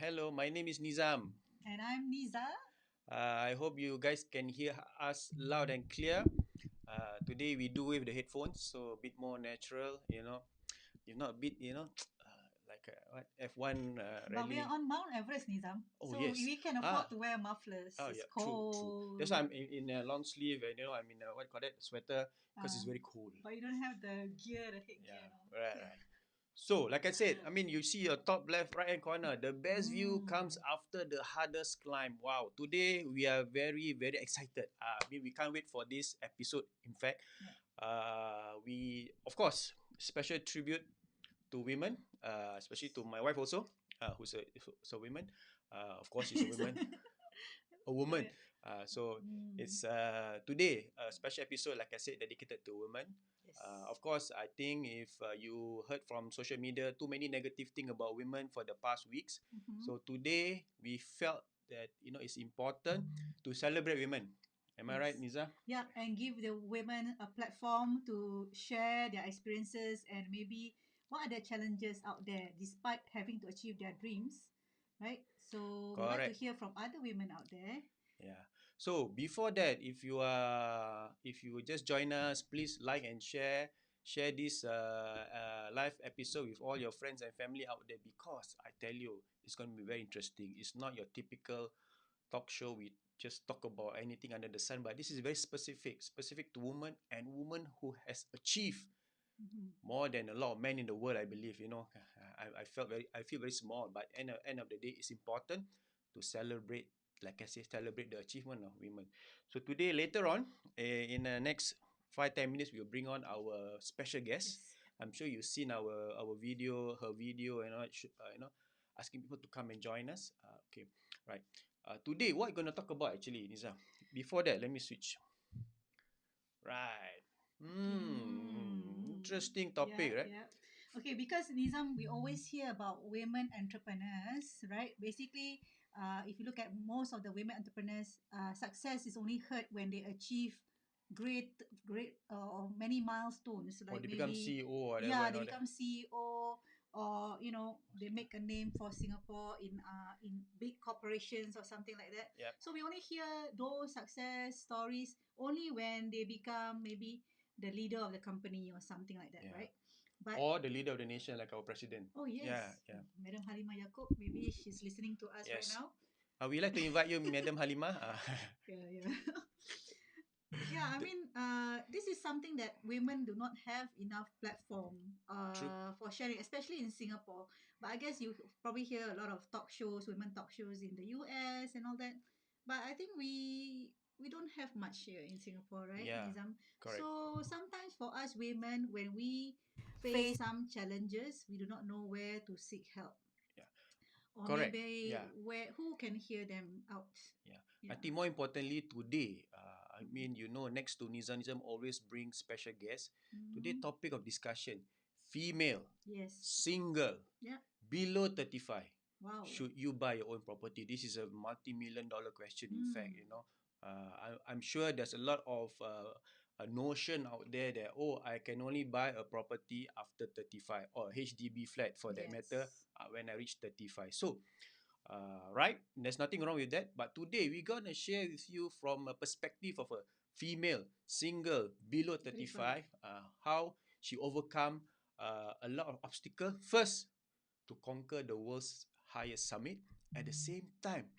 Hello, my name is Nizam. And I'm Niza. I hope you guys can hear us loud and clear. Today we do with the headphones, so a bit more natural, You're not a bit, like what F1 But we are rally. on Mount Everest, Nizam. Oh So yes. we can Ah, afford to wear mufflers. oh It's yeah, true. That's why cold. I'm in a long sleeve, and I'm in a what call that sweater because it's Uh, very cold. but you don't have the gear, the headgear Yeah, and all. right, right. So, like I said, you see your top left, right hand corner. The best view comes Mm. after the hardest climb. Wow, today we are very, very excited. We can't wait for this episode. In fact, Yeah. we, of course, special tribute to women, especially to my wife also, who's a woman. Of course, she's a woman. A woman. Yeah. So Mm. it's today a special episode, like I said, dedicated to women. Yes. Of course, I think if you heard from social media too many negative thing about women for the past weeks, Mm-hmm. so today we felt that it's important to celebrate women. Am I right, Yes. Niza? Yeah, and give the women a platform to share their experiences and maybe what are the challenges out there despite having to achieve their dreams, right? So we like to Correct. hear from other women out there. Yeah. So before that, if you just join us, please like and share this live episode with all your friends and family out there because I tell you it's going to be very interesting. It's not your typical talk show we just talk about anything under the sun, but this is very specific to women and women who has achieved Mhm. more than a lot of men in the world. I believe I feel very small, but end of the day, it's important to celebrate. Like I say, celebrate the achievement of women. So today, later on, in the next 5-10 minutes, we'll bring on our special guest. Yes. I'm sure you've seen our video, her video, asking people to come and join us. Okay, right. Today, what we're gonna talk about actually, Niza? Before that, let me switch. Right. Mm. Interesting Yeah, topic, right? yeah. Okay, because Nizam, we always hear about women entrepreneurs, right? Basically, if you look at most of the women entrepreneurs, success is only heard when they achieve great, or many milestones. Or Like they become maybe, CEO or whatever yeah, and they all that. become CEO, or they make a name for Singapore in big corporations or something like that. Yep. So we only hear those success stories only when they become maybe the leader of the company or something like that, Yeah. right? But Or the leader of the nation, like our president. oh Yeah, yes, yeah. Madam Halimah Yacob, maybe she's listening to us right Yes. now. We like to invite you, Madam Halimah. Yeah, yeah. Yeah, I mean, this is something that women do not have enough platform True. for sharing, especially in Singapore. But I guess you probably hear a lot of talk shows, women talk shows in the US and all that. But I think we don't have much here in Singapore, right, Yeah, Nizam? correct. So sometimes for us women, when we face some challenges, we do not know where to seek help, Yeah, or correct. maybe Yeah, who can hear them out. yeah. I Yeah. think more importantly today, Mm-hmm. next to Nizam always brings special guests. Today, Mm-hmm. topic of discussion: female, Yes. single, Yeah. below 35. Wow. Should you buy your own property? This is a multi-million dollar question. In fact, Mm. I'm sure there's a lot of a notion out there that I can only buy a property after 35 or HDB flat for that matter Yes. when I reach 35. So, right, there's nothing wrong with that. But today we're gonna share with you from a perspective of a female single below 35. 35, how she overcome a lot of obstacle first to conquer the world's highest summit, at the same time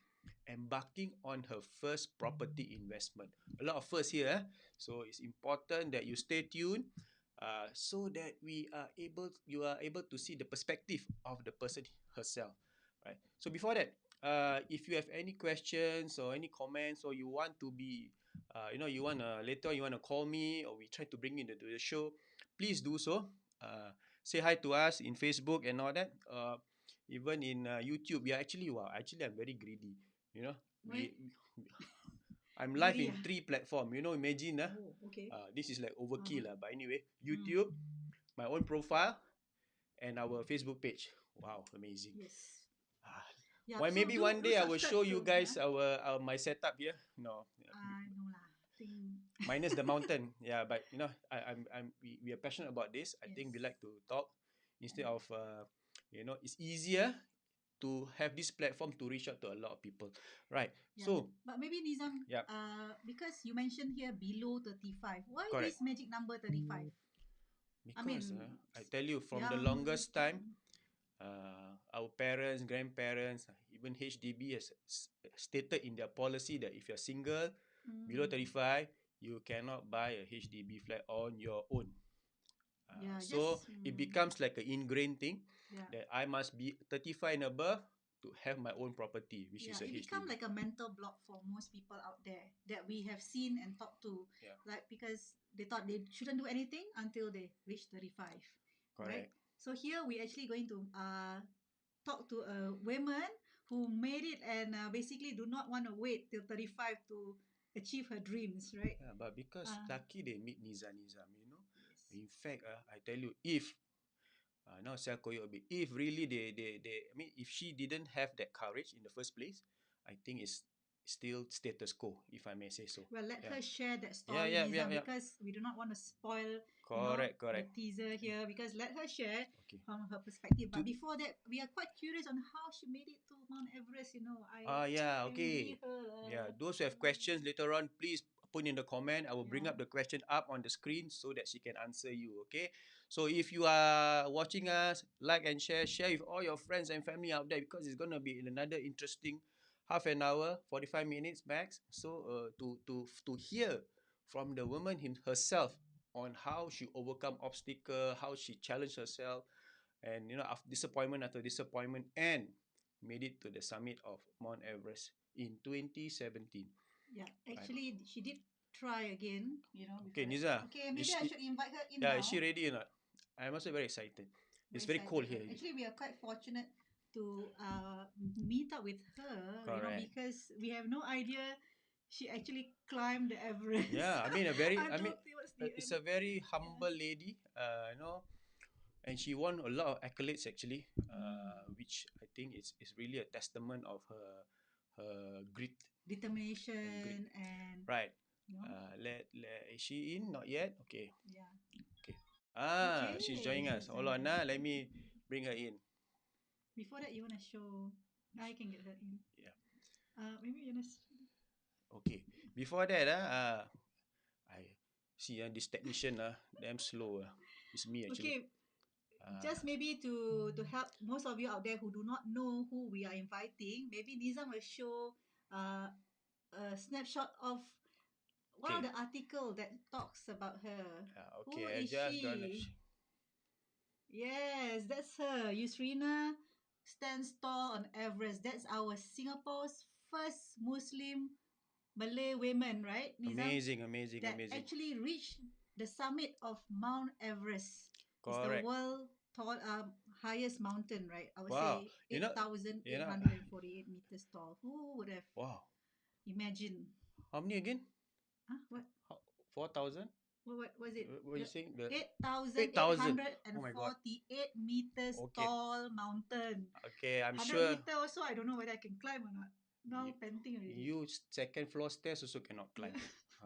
embarking on her first property investment. A lot of first here, so it's important that you stay tuned, so that you are able to see the perspective of the person herself, right? So before that, if you have any questions or any comments, or you want to be, you want to later you want to call me, or we try to bring you into the show, please do so. Say hi to us in Facebook and all that. Even in YouTube, we are actually I'm very greedy. You know, Why? we I'm live Greedy, in ah? 3 platform. Imagine Oh, okay. this is like Uh-huh. overkill But anyway, Mm. YouTube, my own profile, and our Facebook page. Wow, amazing. Yes. Ah, Yeah. why So maybe do one do day I will show subscribe you to, guys huh? our my setup here. No, No lah. Think. minus the mountain. Yeah, but we are passionate about this. I think we Yes. like to talk instead Yeah. of it's easier to have this platform to reach out to a lot of people, right? Yeah, So but maybe Nizam, yeah, because you mentioned here below 35, why correct. this magic number 35? I Because mean, I tell you, from the young. longest time, our parents, grandparents, even HDB has stated in their policy that if you're single, below Mm, 35, you cannot buy a HDB flat on your own. yeah, So just it becomes like an ingrained thing yeah, that I must be 35 and above to have my own property, which is yeah. a It become HDB. like a mental block for most people out there that we have seen and talked to, Yeah, like because they thought they shouldn't do anything until they reach 35, right? correct. So here we actually going to talk to a woman who made it and basically do not want to wait till 35 to achieve her dreams, right? Yeah, but because Uh, lucky they meet Nizam, you know. yes. In fact, I tell you, if now saya koyok a bit, if really I mean, if she didn't have that courage in the first place, I think it's still status quo, if I may say so. Well, let Yeah, her share that yeah, story, yeah, yeah, Nizam, yeah. because we do not want to spoil, Correct, the correct. teaser here. Because let her share Okay. from her perspective. To But before that, we are quite curious on how she made it to Mount Everest. I yeah, envy okay. her. Yeah, those who have questions later on, please put in the comment. I will bring Yeah. up the question up on the screen so that she can answer you. Okay. So if you are watching us, like and share with all your friends and family out there because it's gonna be in another interesting half an hour, 45 minutes max. So to hear from the woman herself on how she overcome obstacle, how she challenged herself, and after disappointment after disappointment, and made it to the summit of Mount Everest in 2017. Yeah. Right. Actually, she did try again. Okay, Before that. Niza, Okay, maybe I should invite her in is she now. ready or not? I'm also very excited. It's Very very cold excited, here. right? Actually, we are quite fortunate to meet up with her, Correct. because we have no idea she actually climbed the Everest Yeah, I mean a very, I until mean towards the it's end. a very Yeah. humble lady. And she won a lot of accolades actually, Mm. which I think is really a testament of her grit and grit. Determination and Right. you know, Let is she in? Not yet. Okay. yeah. Okay. She's Okay, joining us. she's Hold joined on. us. Let me bring her in. Before that, you wanna show? I can get her in. Yeah. Maybe you wanna. Okay. Before that, I see this technician damn slow. It's me actually. Okay, Uh, just maybe to help most of you out there who do not know who we are inviting, maybe Nizam will show uh, a snapshot of one of okay. the article that talks about her. Who Okay. I is just gonna. she? Yes, that's her. Yusrina stands tall on Everest. That's our Singapore's first Muslim Malay women, right, Nizam? Amazing, amazing, That amazing. actually reached the summit of Mount Everest. It's the Correct. world tall, highest mountain, right? I would Wow. say You know. You know. 8,848 meters tall. Who would have Wow. imagined? How many again? Huh? What? 4,000? What was it? What are you saying? The Eight thousand eight 8,000. hundred and Oh my God. forty-eight meters Okay. tall mountain. Okay. I'm 100 sure meter also, I don't know whether I can climb or not. you, Now panting already. you second floor stairs also cannot climb.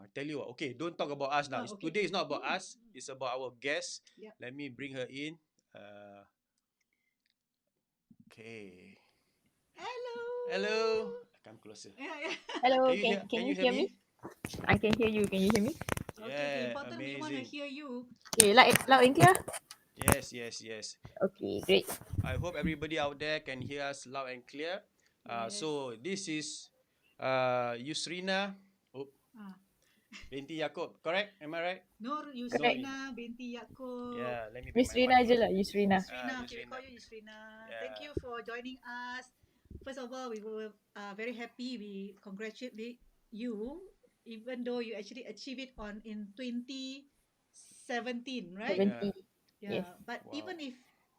I tell you what. Okay. Don't talk about us now. Oh, okay. Today is not about Mm. us. It's about our guest. Yep. Let me bring her in. Uh, okay. Hello. Hello. Come closer. Yeah, yeah. Hello, Can can you you hear hear me? me? I can hear you. Can you hear me? Okay. Yeah. Important, we want to Amazing. hear you. Okay, loud and clear. Yes. Yes. Yes. Okay, great. I hope everybody out there can hear us loud and clear. Yes. So this is Yusrina Ah. binti Yaakob, correct? Am I right? Nur Correct. Yusrina binti Yaakob. Yeah, let me bring my Yusrina mic je closer. lah, Yusrina. Yusrina. Okay, we Yusrina. call you Yusrina. Yeah. Thank you for joining us. First of all, we were very happy. We congratulate you, even though you actually achieved it in 2017, right? 70. Yeah. Yes. Yeah, but Wow. even if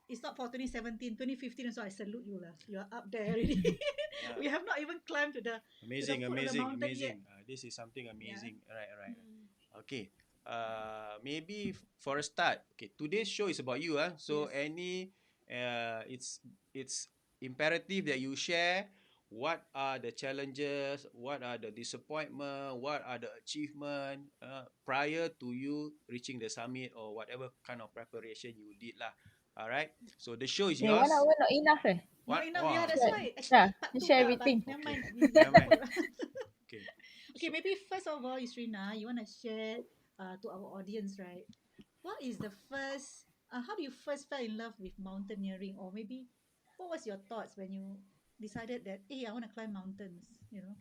it's not for 2017, 2015 also, I salute you lah. You are up there already. Yeah. We have not even climbed to the Amazing, foot of the amazing, mountain yet. amazing. This is something Yeah. amazing. Right, right. Mm. Okay. Maybe for a start. Okay, today's show is about you. So Yes. it's imperative that you share what are the challenges, what are the disappointment, what are the achievement prior to you reaching the summit or whatever kind of preparation you did lah. All right. So the show is Yeah, 1 yours. hour not enough eh. Not What? enough. Yeah, Wow. that's Share, why. yeah, Actually, part two share lah, but everything. never Okay. mind. We Never leave that mind. for. Okay. Okay, So maybe first of all, Isrina, you want to share to our audience, right? What is the first? How do you first fell in love with mountaineering, or maybe what was your thoughts when you decided that, hey, I want to climb mountains? You know.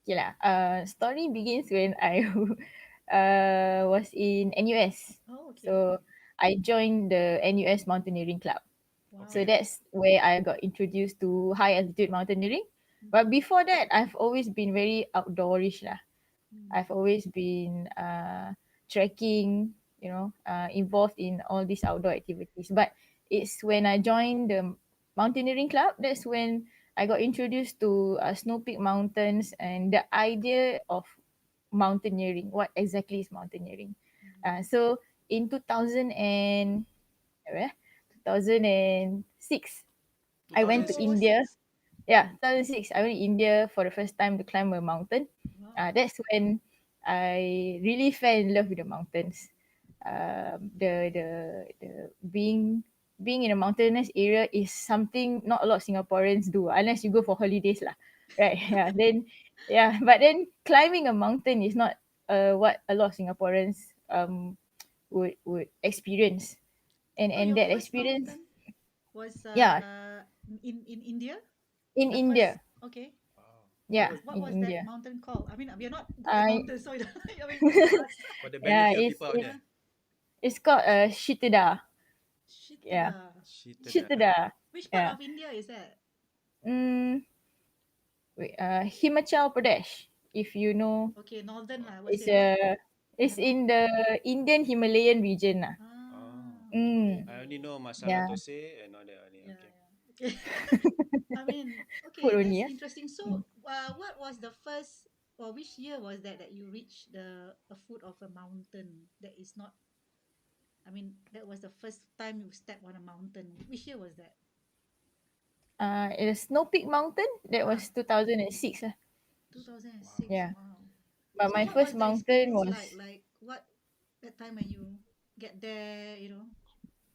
Okay lah. Story begins when I was in NUS. Oh, okay. So I joined the NUS Mountaineering Club. So Wow. okay. that's where I got introduced to high altitude mountaineering. But Mm, before that, I've always been very outdoorish lah. mm, I've always been trekking, involved in all these outdoor activities. But it's when I joined the mountaineering club, that's when I got introduced to Snow Peak Mountains and the idea of mountaineering. What exactly is mountaineering? mm. So in 2006, I went to India. 2006. Yeah, 2006. I went to India for the first time to climb a mountain. Wow. That's when I really fell in love with the mountains. The being in a mountainous area is something not a lot of Singaporeans do unless you go for holidays lah, right? Yeah. Then but then climbing a mountain is not what a lot of Singaporeans would experience, So and your that first experience, mountain was yeah, in India? in The first, India, okay. Wow. yeah, What in was that India. mountain called? I mean, we are not good at I mountains, so I mean, you tell us. For the yeah, benefit of people out it's there. it's called Shitida. Yeah, Shitida. Cheated. Shitida. Which part Yeah. of India is that? Mm, Himachal Pradesh. If you know, Okay, northern Oh. lah. I would it's say what? it's in the Indian Himalayan region lah. Oh. Ah, okay, Mm, I only know masala yeah, thosai and all that only. yeah, Okay. yeah. Okay. I mean, food okay, only. that's Yeah. interesting. Mm. So, what was the first, or which year was that you reached the a foot of a mountain that is not? I mean, that was the first time you stepped on a mountain. Which year was that? It's Snow Peak Mountain. That Ah, was 2006 lah. 2006. Yeah. Wow. But So my what first was the mountain experience was, like? Like what that time when you get there, you know?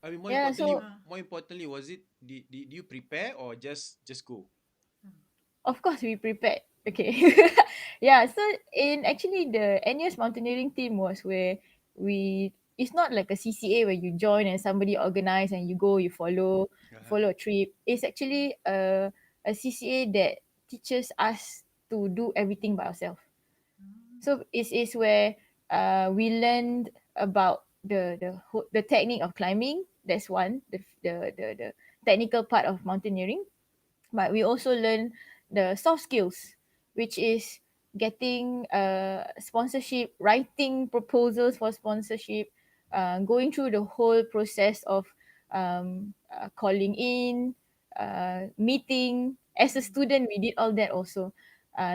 I mean, yeah. So Ah, more importantly, was it did you prepare or just go? ah. of course we prepared. Okay. Yeah. So in actually the NUS mountaineering team was where we. It's not like a CCA where you join and somebody organize and you go, you Uh-huh. follow a trip. It's actually a CCA that teaches us to do everything by ourselves. Ah. So is where we learned about the technique of climbing. That's one, the technical part of mountaineering. But we also learn the soft skills, which is getting sponsorship, writing proposals for sponsorship, going through the whole process of calling in, meeting. As a Mm. student, we did all that also.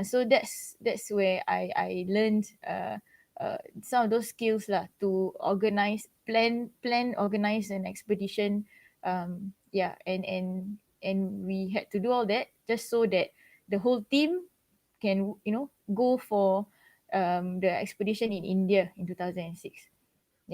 So that's where I learned some of those skills lah, to organize, organize an expedition. Yeah, and we had to do all that just so that the whole team can go for the expedition in India in 2006.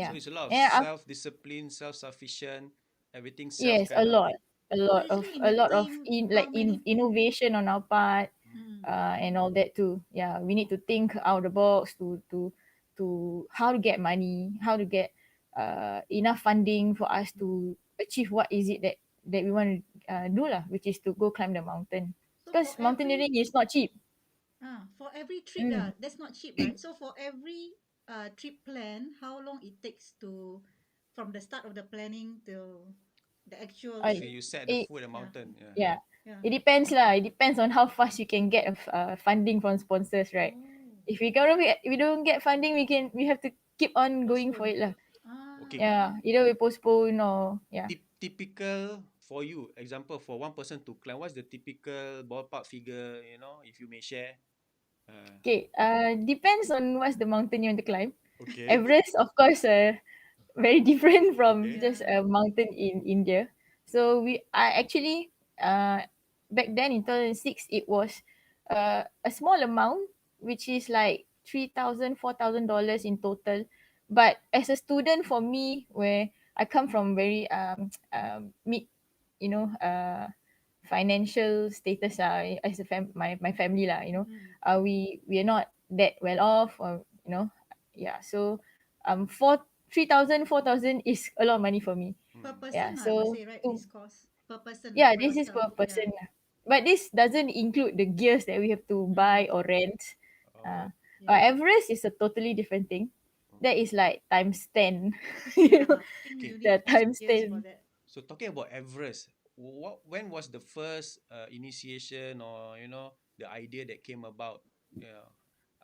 So Yeah. it's a lot of And self-discipline, self-sufficient, everything self yes, kind of thing. So usually in a the lot of team, how many? innovation on our part, Mm. and all that too. Yeah, we need to think out of the box to how to get money, how to get enough funding for us to achieve what is it that we want to do lah, which is to go climb the mountain. So Because mountaineering is not cheap. for every trip, Mm. that's not cheap, right? So for every trip plan, how long it takes to from the start of the planning to the actual I, Till trip? you set the it, foot and Yeah, mountain. Yeah. yeah, yeah. it depends lah. It depends on how fast you can get funding from sponsors, right? Oh, If we don't get funding, we have to keep on going for postpone. it lah. Ah, Okay. Yeah, either we postpone or yeah. Typical for you, example for one person to climb, what's the typical ballpark figure? If you may share. Okay, depends on what's the mountain you want to climb. Okay. Everest, of course, very different from Okay. just yeah. a mountain in India. So I actually, back then in 2006, it was a small amount, which is like $3,000, $4,000 in total. But as a student, for me, where I come from very mid, you know, financial status as a my family lah, you know. Mm. We are not that well off, or you know, yeah. So four 3,000 4,000 is a lot of money for me. Per Mm. Yeah. person, I would So say, right? to This cost per person, yeah, for this is yourself. per Yeah. person lah. But this doesn't include the gears that we have to buy Mm. or rent. Oh, Yeah. Everest is a totally different thing. That is like times 10. Yeah. You know, I think you okay. need the times years for 10. that. So talking about Everest, when was the first initiation, or the idea that came about? Yeah.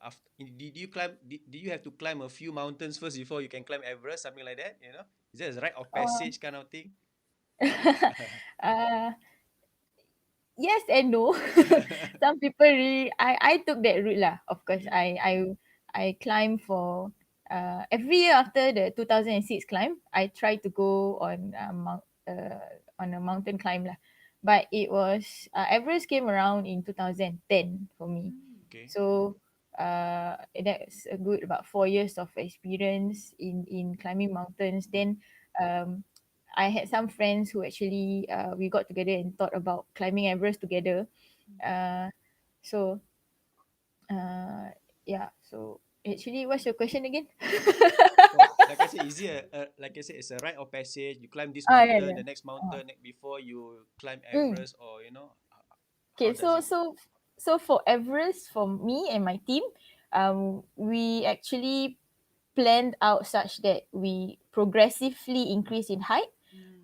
After, did you climb? Did you have to climb a few mountains first before you can climb Everest? Something like that. Is that a rite of Uh, passage kind of thing? uh, yes and no. Some people really, I took that route lah. Of course, Mm. I climb for every year after the 2006 climb. I try to go on a mountain climb lah. But it was Everest came around in 2010 for me. Mm. Okay. So that's a good about 4 years of experience in climbing mountains. Mm. Then I had some friends who actually we got together and thought about climbing Everest together. Uh, so uh, yeah. So actually, what's your question again? Oh, like I said, is it like I said, it's a rite of passage. You climb this Ah, yeah, mountain, yeah. the next Uh, mountain before you climb mm. Everest, or how Okay, does so it? for Everest, for me and my team, we actually planned out such that we progressively increase in height.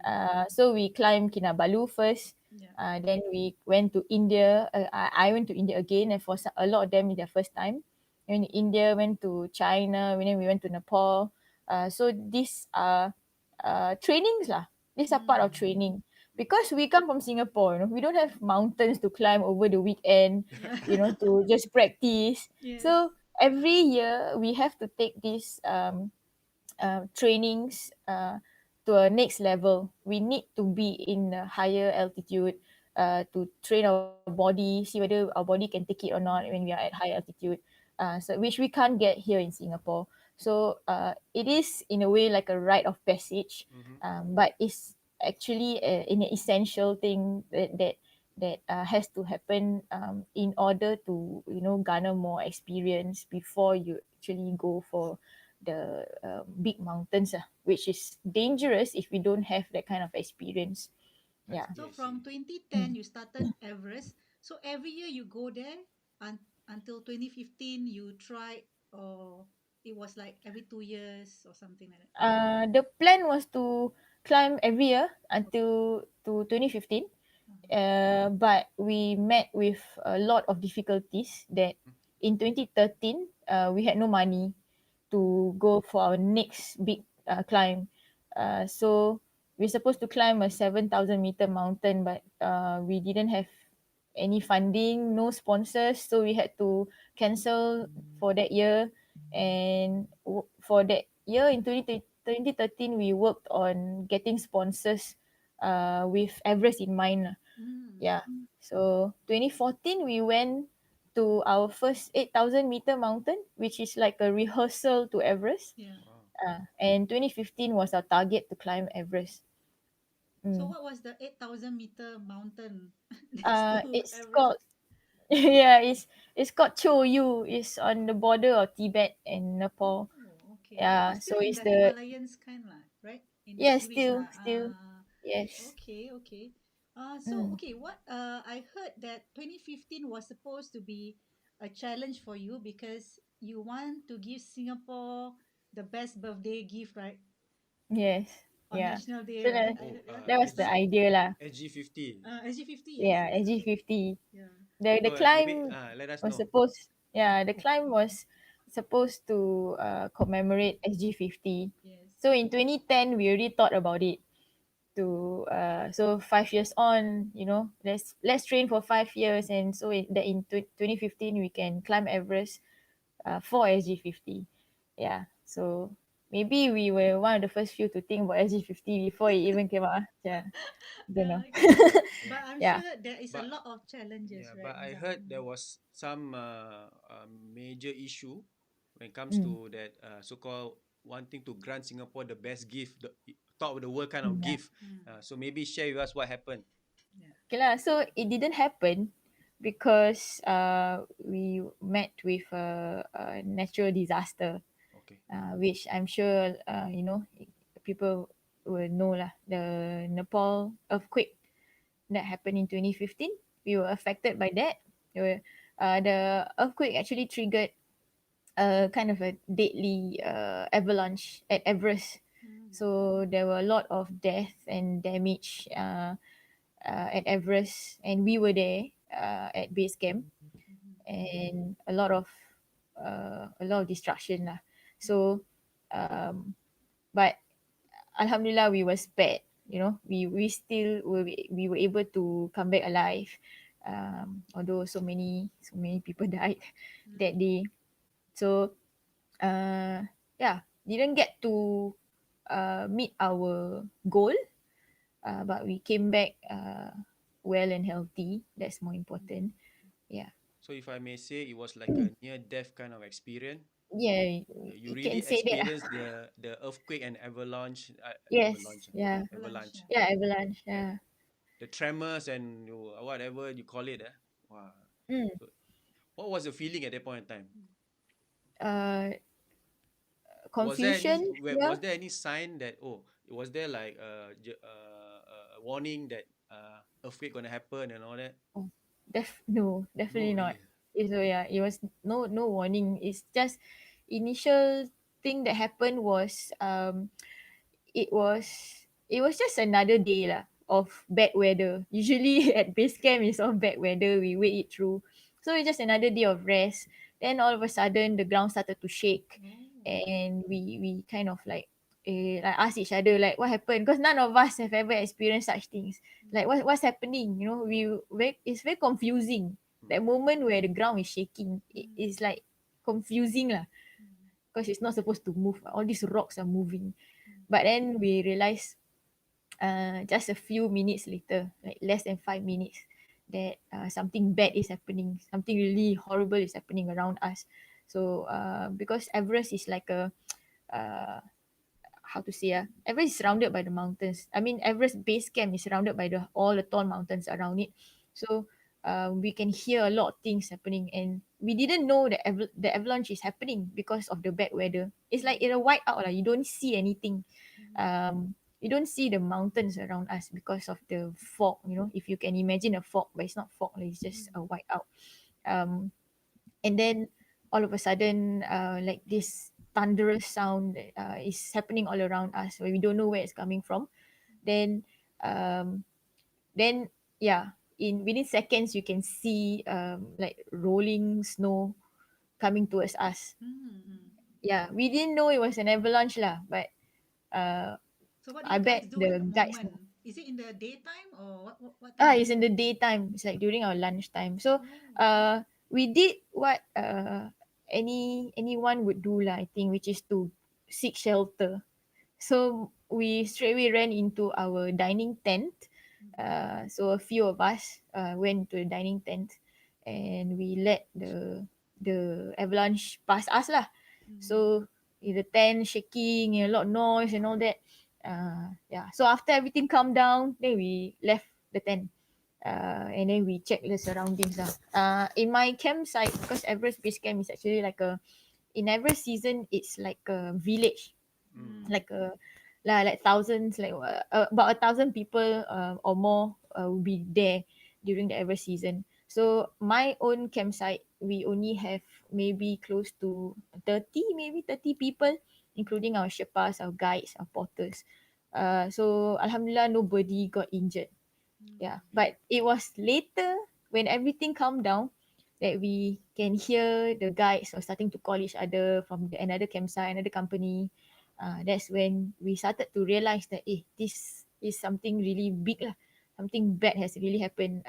Mm. So we climbed Kinabalu first. Yeah. Then we went to India. I went to India again, and for a lot of them, it's their first time. Went to India, went to China, and then we went to Nepal. So these are trainings lah. These are part of Mm. training because we come from Singapore. You know, we don't have mountains to climb over the weekend. You know, to just practice. Yes. So every year we have to take these trainings to a next level. We need to be in a higher altitude to train our body, see whether our body can take it or not when we are at high altitude. So which we can't get here in Singapore. So it is in a way like a rite of passage, Mm-hmm. but it's actually an essential thing that has to happen in order to garner more experience before you actually go for the big mountains, which is dangerous if we don't have that kind of experience. I Yeah. see. So I see. from 2010, Mm. you started Everest. So every year you go there, until 2015, you try, or it was like every 2 years or something like that. The plan was to climb every year until to 2015. Uh-huh. But we met with a lot of difficulties that in 2013 we had no money to go for our next big climb. So we're supposed to climb a 7,000-meter mountain, but we didn't have any funding, no sponsors, so we had to cancel for that year. And for that year in 2013, we worked on getting sponsors with Everest in mind lah. Mm. Yeah. So 2014 we went to our first 8,000-meter mountain, which is like a rehearsal to Everest. Yeah. Wow. And 2015 was our target to climb Everest. So Mm. what was the 8,000-meter mountain next to It's Everest? called yeah, it's called Choyu. It's on the border of Tibet and Nepal. Oh, okay. Yeah, Still so in it's the the Himalayas kind lah, right? In that yes, range lah. still yes. Okay, okay. So Mm. okay, what I heard that 2015 was supposed to be a challenge for you because you want to give Singapore the best birthday gift, right? Yes. On Yeah. National Day, So right? that, Oh, Yeah. that was the So idea lah. SG50. SG50, yes, Yeah, yes. SG50. Yeah. The So maybe climb let us was know. supposed yeah, the climb was supposed to commemorate SG50. Yes. So in 2010 we already thought about it to so 5 years on, let's train for 5 years, and so that in 2015 we can climb Everest for SG50. Yeah. So maybe we were one of the first few to think about SG50 before it even came out. Yeah. Don't know. Okay. But I'm Yeah. sure there is a But lot of challenges, yeah, right, but I Nizam? heard there was some major issue when it comes Mm. to that so-called wanting to grant Singapore the best gift top of the world kind of Yeah. gift. So maybe share with us what happened. Okay lah. So it didn't happen because we met with a natural disaster, Okay. which I'm sure people will know lah. The Nepal earthquake that happened in 2015. We were affected by that. The earthquake actually triggered a kind of a deadly avalanche at Everest. So there were a lot of death and damage at Everest, and we were there at base camp, and a lot of destruction lah. So, but Alhamdulillah, we were spared. You know, we were able to come back alive. Although so many people died that day. So yeah, didn't get to meet our goal, but we came back well and healthy. That's more important. Yeah. So if I may say, it was like a near-death kind of experience. Yeah, You you really can say that. experienced the earthquake and avalanche, Yes. Yeah. avalanche, Yeah, avalanche. yeah, Yeah. the tremors and whatever you call it. Wow. Mm. So what was the feeling at that point in time? Uh, Was there any Confusion. Yeah. was there any sign that, was there like a warning that earthquake gonna happen and all that? Oh, no, No, definitely not. really. So yeah, it was no warning. It's just initial thing that happened was it was it was just another day lah of bad weather. Usually at base camp is all bad weather. We wait it through. So it's just another day of rest. Then all of a sudden the ground started to shake, and we kind of like ask each other like what happened, because none of us have ever experienced such things. Like what's happening? You know, it's very confusing. That moment where the ground is shaking, it is like confusing lah, because it's not supposed to move. All these rocks are moving. But then we realized just a few minutes later, like less than 5 minutes, that something bad is happening. Something really horrible is happening around us. So because Everest is like a uh, how to say Everest is surrounded by the mountains. I mean, Everest base camp is surrounded by all the tall mountains around it. So we can hear a lot of things happening, and we didn't know that the avalanche is happening because of the bad weather. It's like in a whiteout, like you don't see anything. You don't see the mountains around us because of the fog. You know, if you can imagine a fog, but it's not fog, like it's just a whiteout. Um, and then all of a sudden like this thunderous sound is happening all around us where we don't know where it's coming from. Then um then yeah, in within seconds you can see like rolling snow coming towards us. Yeah, we didn't know it was an avalanche lah, but uh So what do I you guys bet do at the the guides moment? know. Is it in the daytime or what time is It's it? in the daytime. It's like during our lunchtime. So Oh. we did what anyone would do lah, I think, which is to seek shelter. So we straightway ran into our dining tent. So a few of us went to the dining tent, and we let the avalanche pass us lah. So in the tent shaking, a lot of noise and all that. Yeah. So after everything calmed down, then we left the tent. And then we check the surroundings lah. In my campsite, because Everest Base Camp is actually in Everest season, it's like a village, like like thousands, about 1,000 people or more will be there during the Everest season. So my own campsite, we only have maybe close to 30 people, including our Sherpas, our guides, our porters. So Alhamdulillah, nobody got injured. Yeah, but it was later when everything calmed down that we can hear the guides are starting to call each other from another campsite, another company. That's when we started to realize that this is something really big lah. Something bad has really happened.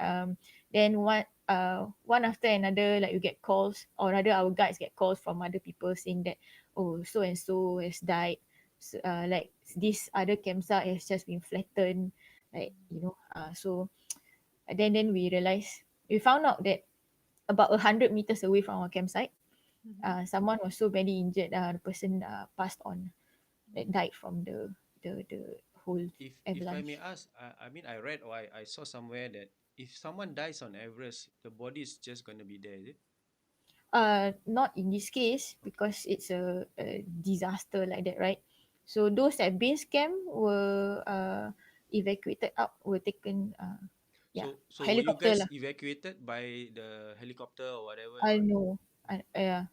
Then one after another, like we get calls, or rather our guides get calls from other people saying that, oh, so and so has died. So, like this other campsite has just been flattened, like so then we found out that about 100 meters away from our campsite, someone was so badly injured. The person passed on, that died from the whole If I may avalanche. ask, I mean, I read or I saw somewhere that if someone dies on Everest, the body is just gonna be there, is it? Not in this case because it's a disaster like that, right? So those at base camp were evacuated out, were taken, yeah, So were you helicopter guys lah. evacuated by the helicopter or whatever? I Or know, yeah,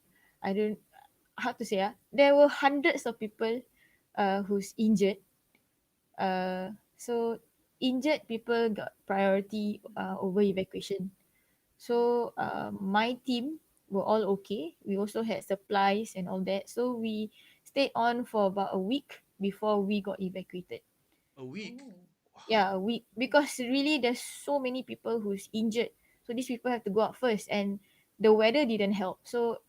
I don't, how to say, there were hundreds of people who's injured. So injured people got priority over evacuation. So my team were all okay. We also had supplies and all that. So we stayed on for about a week before we got evacuated. a week? Oh. Yeah, a week because really there's so many people who's injured. So these people have to go out first, and the weather didn't help. So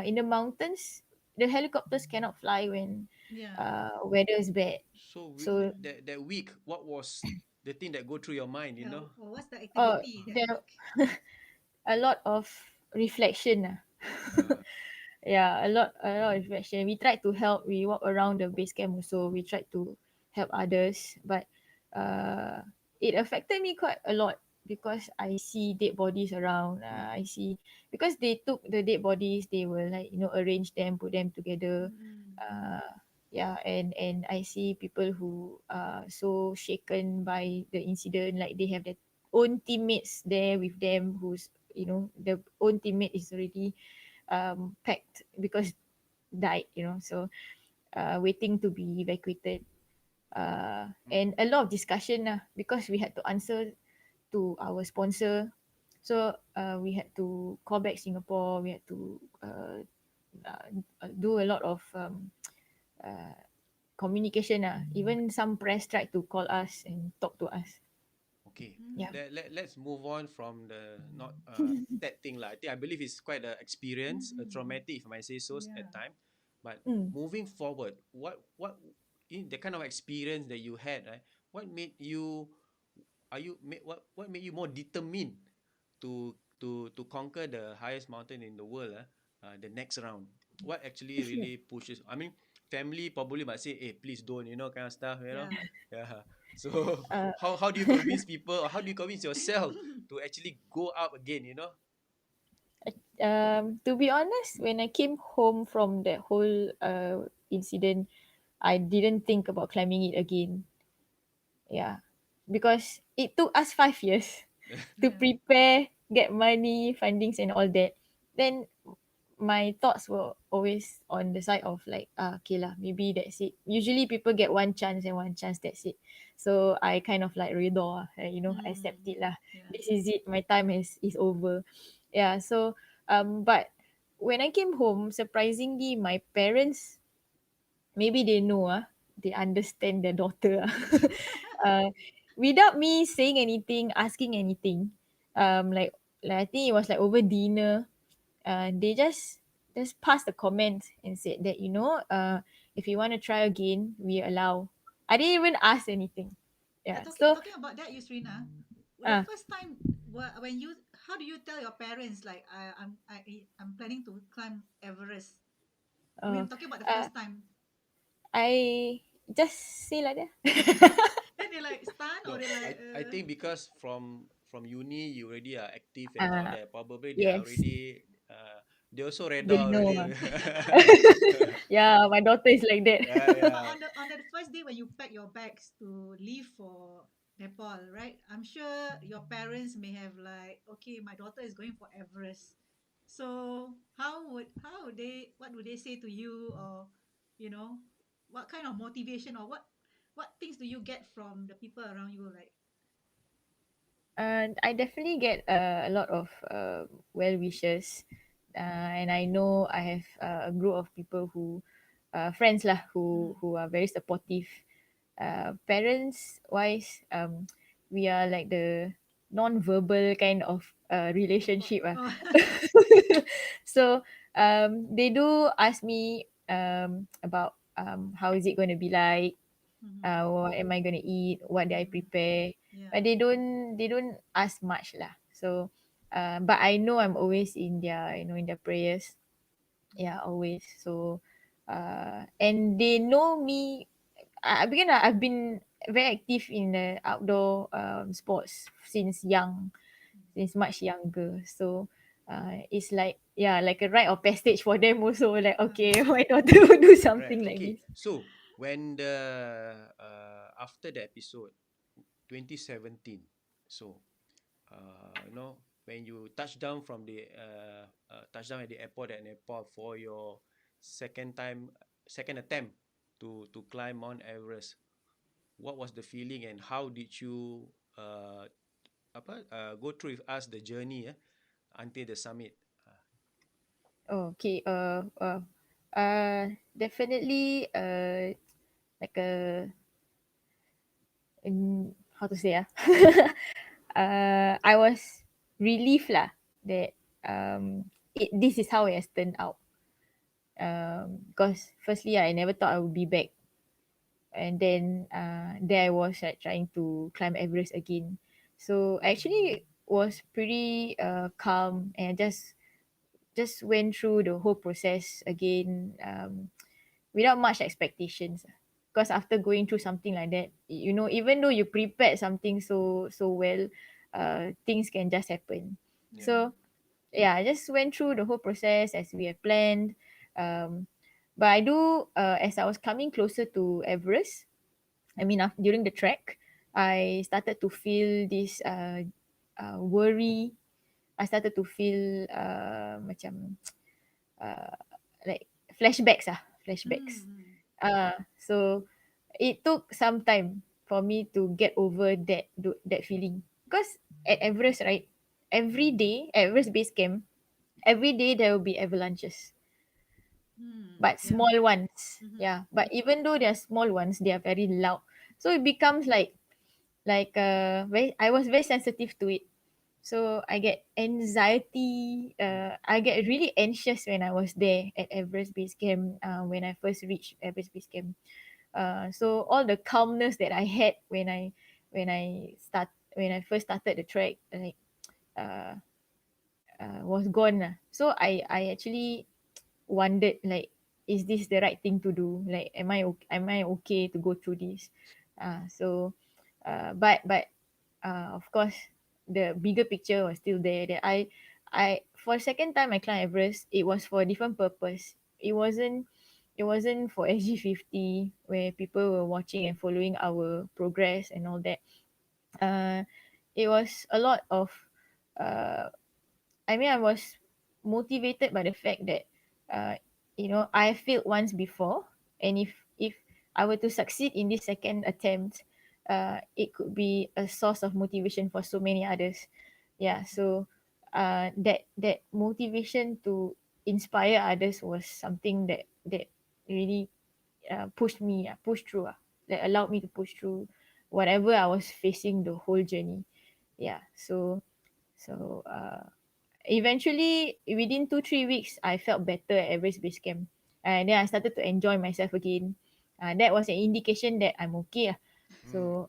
in the mountains, the helicopters cannot fly when Yeah. weather is bad. So So that week, what was the thing that go through your mind? You Yeah. know? Well, what's the uh, activity that there week? a lot of reflection. Uh, Yeah, a lot of reflection. We tried to help. We walk around the base camp also. We tried to help others, but uh, it affected me quite a lot because I see dead bodies around. I see because they took the dead bodies, they will like arrange them, put them together. Mm-mm. Uh, yeah, and I see people who are so shaken by the incident, like they have their own teammates there with them, who's the own teammate is already packed because died, so waiting to be evacuated. And a lot of discussion because we had to answer to our sponsor. So we had to call back Singapore. We had to do a lot of uh, communication. Even some press tried to call us and talk to us. okay. Yeah. Mm. Let's move on from the not that thing lah. I believe it's quite a experience, a Mm-mm. traumatic, if I might say so, Yeah. at time. But Mm. moving forward, what in the kind of experience that you had, right? What made you what made you more determined to conquer the highest mountain in the world, the next round? What actually really pushes? I mean, family probably might say, "Hey, please don't," kind of stuff, Yeah. Yeah. So Uh, how do you convince people, or how do you convince yourself to actually go up again? to be honest, when I came home from that whole incident, I didn't think about climbing it again. Yeah, because it took us 5 years to Yeah. prepare, get money, fundings, and all that. Then my thoughts were always on the side of like, okay lah, maybe that's it. Usually people get one chance and one chance, that's it. So I kind of like redor, accept Mm. it lah. Yeah. This is it. My time is over. Yeah. So but when I came home, surprisingly, my parents, maybe they know they understand their daughter uh, without me saying anything, asking anything. Like I think it was like over dinner. They just passed the comment and said that if you want to try again, we allow. I didn't even ask anything. Yeah. So Talking about that, Yusrina, the uh, first time when you, how do you tell your parents like I'm planning to climb Everest? I mean, uh, I'm talking about the uh, first time. I just say like that. Then they like stunned or No, they like I think because from uni you already are active and all uh, that. Probably they are yes, already they also read they out know. already. Yeah, my daughter is like that. Yeah, but yeah. on the first day when you pack your bags to leave for Nepal, right? I'm sure your parents may have like, okay, my daughter is going for Everest. So how would they, what would they say to you, or you know, what kind of motivation, or what things do you get from the people around you, like? I definitely get a lot of well wishes, and I know I have a group of people who, friends lah, Mm. who are very supportive. Parents wise, we are like the non-verbal kind of relationship. Oh. So they do ask me about how is it going to be like, Mhm. what am I going to eat, what did I Mm. prepare, Yeah. but they don't ask much lah. So but I know I'm always in their in their prayers. Yeah, always. So and they know me. I've been very active in the outdoor sports since young, since much younger. So it's like, yeah, like a rite of passage for them also. Like, okay, Mm. my daughter will do Right. something like Okay. this. So when the after the episode 2017, so when you touch down from the touchdown at the airport at Nepal for your second time, second attempt to climb Mount Everest, what was the feeling and how did you go through with us the journey until the summit? Oh, okay. Definitely. Like a, how to say, I was relieved lah that this is how it has turned out. Because firstly, I never thought I would be back, and then there I was like trying to climb Everest again. So I actually was pretty calm, and I just went through the whole process again, without much expectations. Because after going through something like that, even though you prepared something so well, things can just happen. Yeah. So yeah, I just went through the whole process as we have planned. Um, but I do, as I was coming closer to Everest, I mean, during the trek, I started to feel this worry. I started to feel macam uh, like flashbacks. Mm. So it took some time for me to get over that feeling. Because at Everest, right, every day, Everest base camp, every day there will be avalanches, Mm. but Yeah. small ones. Mm-hmm. Yeah, but even though they are small ones, they are very loud. So it becomes I was very sensitive to it. So I get anxiety. I get really anxious when I was there at Everest Base Camp. When I first reached Everest Base Camp. So all the calmness that I had when I first started the trek, like uh, was gone lah. So I actually wondered, like, is this the right thing to do? Like, am I okay to go through this? But of course, the bigger picture was still there. That I for the second time I climbed Everest, it was for a different purpose. It wasn't for SG50 where people were watching and following our progress and all that. Uh, it was a lot of uh, I mean, I was motivated by the fact that, uh, I failed once before, and if I were to succeed in this second attempt, it could be a source of motivation for so many others. Yeah, so that motivation to inspire others was something that really pushed through, that allowed me to push through whatever I was facing the whole journey. Yeah, so eventually, within 2-3 weeks, I felt better at Everest Base Camp, and then I started to enjoy myself again. That was an indication that I'm okay. Mm. So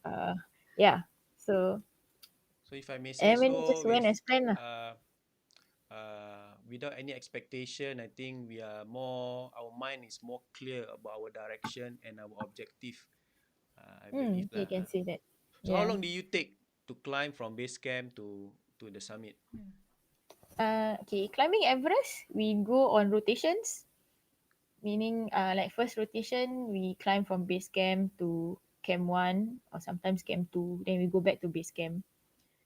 yeah, so So if I may say everything so, just went with as planned lah. without any expectation, I think our mind is more clear about our direction and our objective. I believe You lah. can say that. So how Yeah. long did you take to climb from base camp to the summit? Yeah. Okay, climbing Everest, we go on rotations. Meaning, like first rotation, we climb from base camp to camp one, or sometimes camp two. Then we go back to base camp.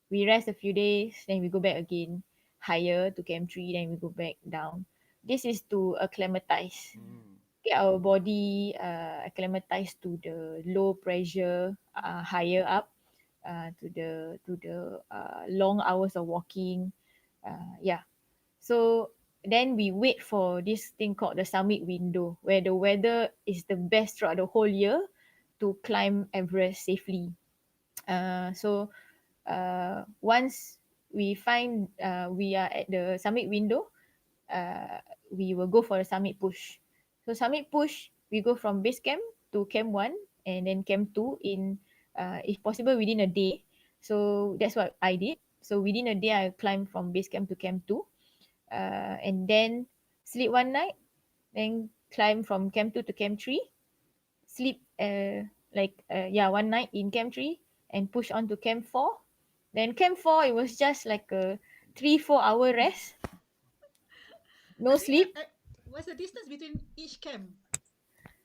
We rest a few days, then we go back again higher to camp 3, then we go back down. This is to acclimatize, Mm. get our body acclimatized to the low pressure, higher up, to the long hours of walking. Yeah, so then we wait for this thing called the summit window, where the weather is the best throughout the whole year to climb Everest safely. So once we find we are at the summit window, we will go for a summit push. So summit push, we go from base camp to camp one, and then camp two in, if possible, within a day. So that's what I did. So within a day, I climbed from base camp to camp two, and then sleep one night, then climb from camp two to camp three, sleep one night in Camp 3 and push on to Camp 4. Then Camp 4, it was just like a 3-4 hour rest, I no think sleep. what's the distance between each camp?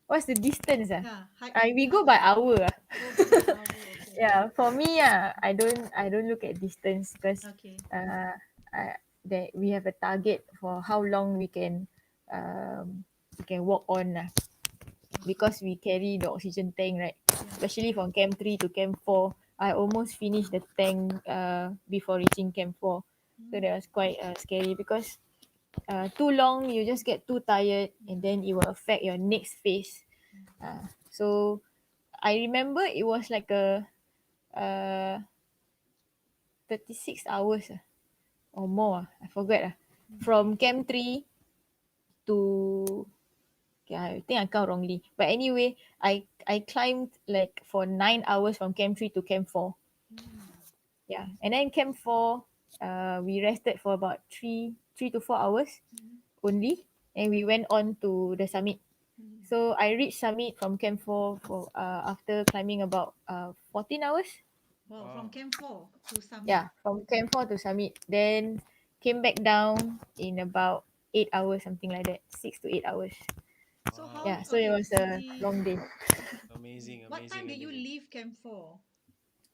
What's the distance? Yeah, height. We go by hour. Oh, go by hour. Okay. Yeah, for me, I don't look at distance because Okay. uh, that we have a target for how long we can walk on because we carry the oxygen tank, right? Yeah. Especially from Camp 3 to Camp 4. I almost finished the tank before reaching Camp 4. So that was quite scary because too long, you just get too tired and then it will affect your next phase. So I remember it was like a uh, 36 hours or more. I forgot. From Camp 3 to okay, I think I count wrongly. But anyway, I climbed like for 9 hours from Camp 3 to Camp 4. Yeah. And then Camp 4, we rested for about 3 to 4 hours only. And we went on to the summit. So I reached summit from Camp 4 for after climbing about 14 hours. Wow, Wow. from camp 4 to summit. Yeah, from Camp 4 to summit. Then came back down in about 8 hours, something like that. 6 to 8 hours. So Wow. Yeah, so it okay, was a long day. Amazing, what time amazing, did you amazing. leave camp 4?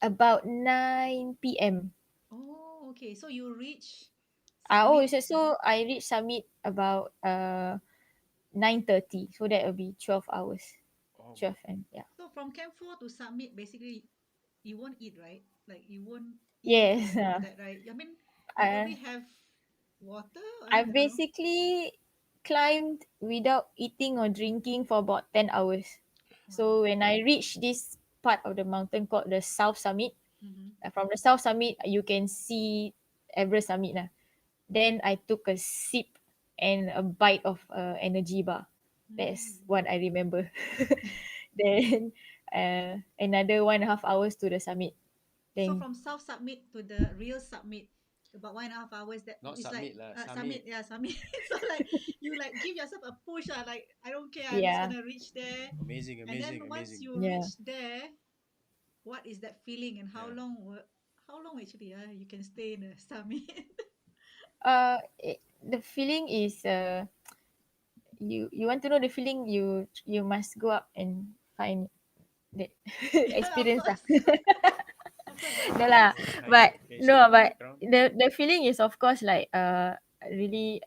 About 9 p.m. Oh, okay. So you reach Oh, summit. so I reached summit about 9:30. So that will be 12 hours. Oh, 12 and yeah. So from camp 4 to summit, basically, you won't eat, right? Like you won't eat Yes. or all that, right? I mean, you I probably have water. I I don't know. basically climbed without eating or drinking for about 10 hours. Wow. So when I reached this part of the mountain called the South Summit, Mm-hmm. from the South Summit, you can see Everest Summit. Lah. Then I took a sip and a bite of energy bar. That's what I remember. Then another 1.5 hours to the summit. So Then from South Summit to the real summit, about 1.5 hours. That not is like submit lah, summit, summit. yeah, summit. So like you like give yourself a push. Like I don't care. I'm just yeah, gonna reach there. Amazing, And then amazing, once amazing. you yeah. reach there, what is that feeling, and Yeah. how long actually you can stay in the summit? The feeling is you want to know the feeling, you must go up and find that Yeah, of experience lah. course, of course. But No Find lah, that kind of but location no, on the but ground. the feeling is of course like really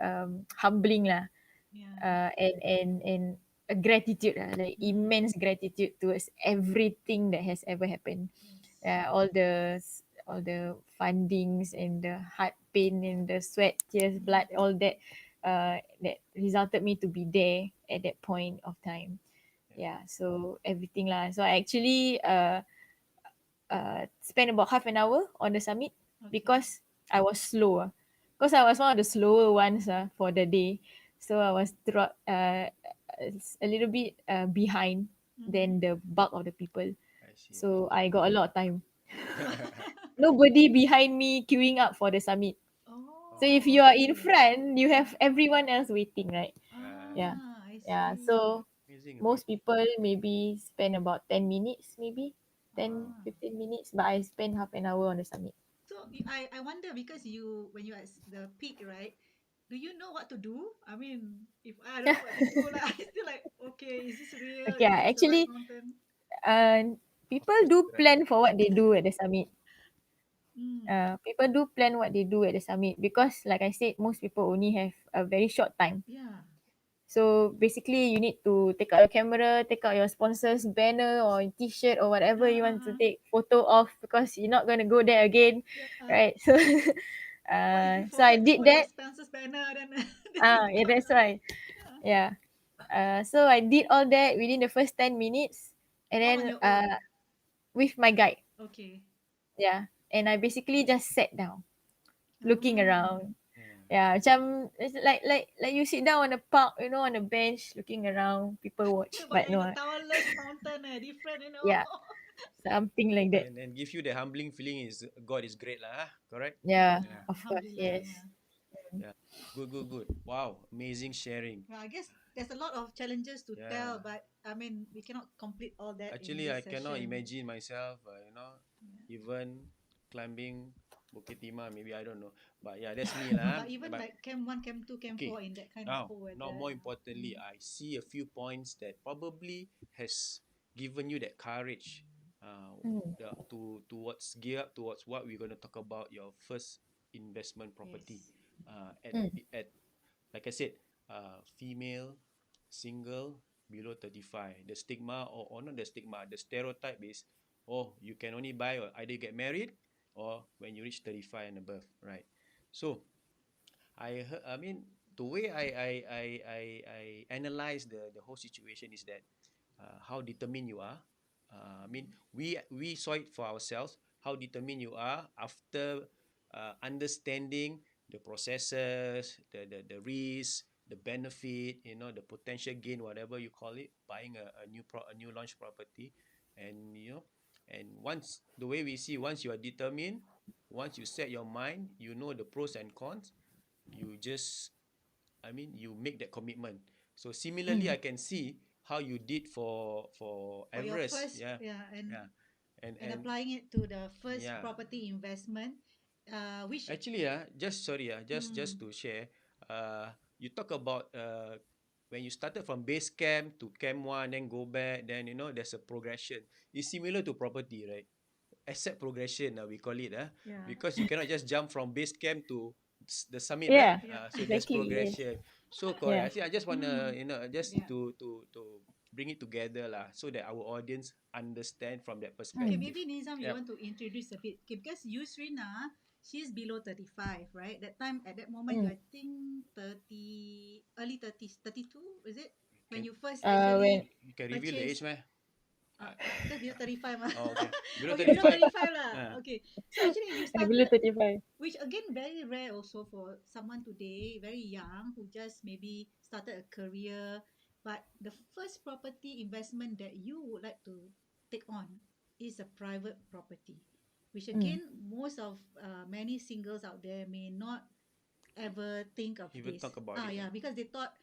humbling lah, yeah, and a gratitude lah, like immense gratitude towards everything that has ever happened. yes, All the fundings and the heart pain and the sweat, tears, blood, all that that resulted me to be there at that point of time. Yeah. Yeah, so everything lah. So I actually spent about half an hour on the summit okay, because I was slow. Because I was one of the slower ones for the day. So I was a little bit behind than the bulk of the people. I see, I So see. I got a lot of time. Nobody behind me queuing up for the summit. So if oh, you are in okay, front, you have everyone else waiting, right? Yeah. I Yeah. see. So Amazing, most amazing. people maybe spend about 10 minutes, maybe 10, Ah. 15 minutes, but I spent half an hour on the summit. So I wonder because when you at the peak, right? Do you know what to do? I mean, if I don't know what to do, like I still like, okay, is this real? Okay, Is this the right actually, mountain? Of people course, do right. plan for what they do at the summit. Mm, People do plan what they do at the summit because, like I said, most people only have a very short time. yeah. So basically, you need to take out your camera, take out your sponsor's banner or T-shirt or whatever you want to Uh-huh. take photo of because you're not gonna go there again, Yeah. right? So, What if you so I forget to did put the that. Spencer's banner, then then you Yeah, come that's down? why. Yeah. Yeah. So I did all that within the first 10 minutes, and All then on your own. with my guide. Okay. Yeah, and I basically just sat down, looking Ah. around. Yeah. Yeah, macam it's like you sit down on a park, on a bench, looking around, people watch. But But you're in no, a towerless mountain, different. yeah, something like that. And give you the humbling feeling is God is great lah, correct? Yeah, Yeah. of course, Alhamdulillah. yes. Yeah. Yeah. Good, good, good. Wow, amazing sharing. Well, I guess there's a lot of challenges to tell, Yeah. but I mean, we cannot complete all that in Actually, I this cannot session. imagine myself, Yeah. even climbing Bukit Timah. Maybe I don't know, but yeah, that's me lah. But even But like Cam 1, Cam 2, Cam okay, 4 in that kind of now, cold now weather. more importantly, Mm. I see a few points that probably has given you that courage, Mm. towards gear up towards what we're going to talk about your first investment property, Yes. at Mm. like I said, female, single, below 35. The stigma, or not the stigma, the stereotype is, oh, you can only buy or either get married or when you reach 35 and above, right? So I mean, the way I analyze the whole situation is that, how determined you are. I mean, we saw it for ourselves how determined you are after, understanding the processes, the risk, the benefit, the potential gain, whatever you call it, buying a new launch property, and and once the way we see, once you are determined, once you set your mind, you know the pros and cons, you just, I mean, you make that commitment. So similarly, Mm. I can see how you did for For your Everest. first, Yeah, yeah, yeah, and and applying it to the first yeah. property investment, which, Actually, just sorry, just mm, to share, you talk about, when you started from base camp to camp one, then go back, then there's a progression. It's similar to property, right? Asset progression, we call it, yeah, because you cannot just jump from base camp to the summit, right? Yeah, yeah, So there's exactly. Yes. progression. So Yeah. correct. I just wanna, mm, just yeah. to bring it together lah, so that our audience understand from that Okay, Mm. perspective. maybe Nizam, you Yep. want to introduce a bit. Okay, because Yusrina, she's below 35, right? That time, at that moment, you Mm. I think 30, early 30s, 32, is it? When Can you first When actually you can reveal the age, purchase, meh? Uh, because below 35, mah. oh, okay. Below Okay, below 35. 35 lah. Uh, Okay. So actually, you I below started, 35. which again, very rare also for someone today, very young, who just maybe started a career. But the first property investment that you would like to take on is a private property, which Mm. again, most of many singles out there may not ever think of even this. talk about it. Yeah, because they thought,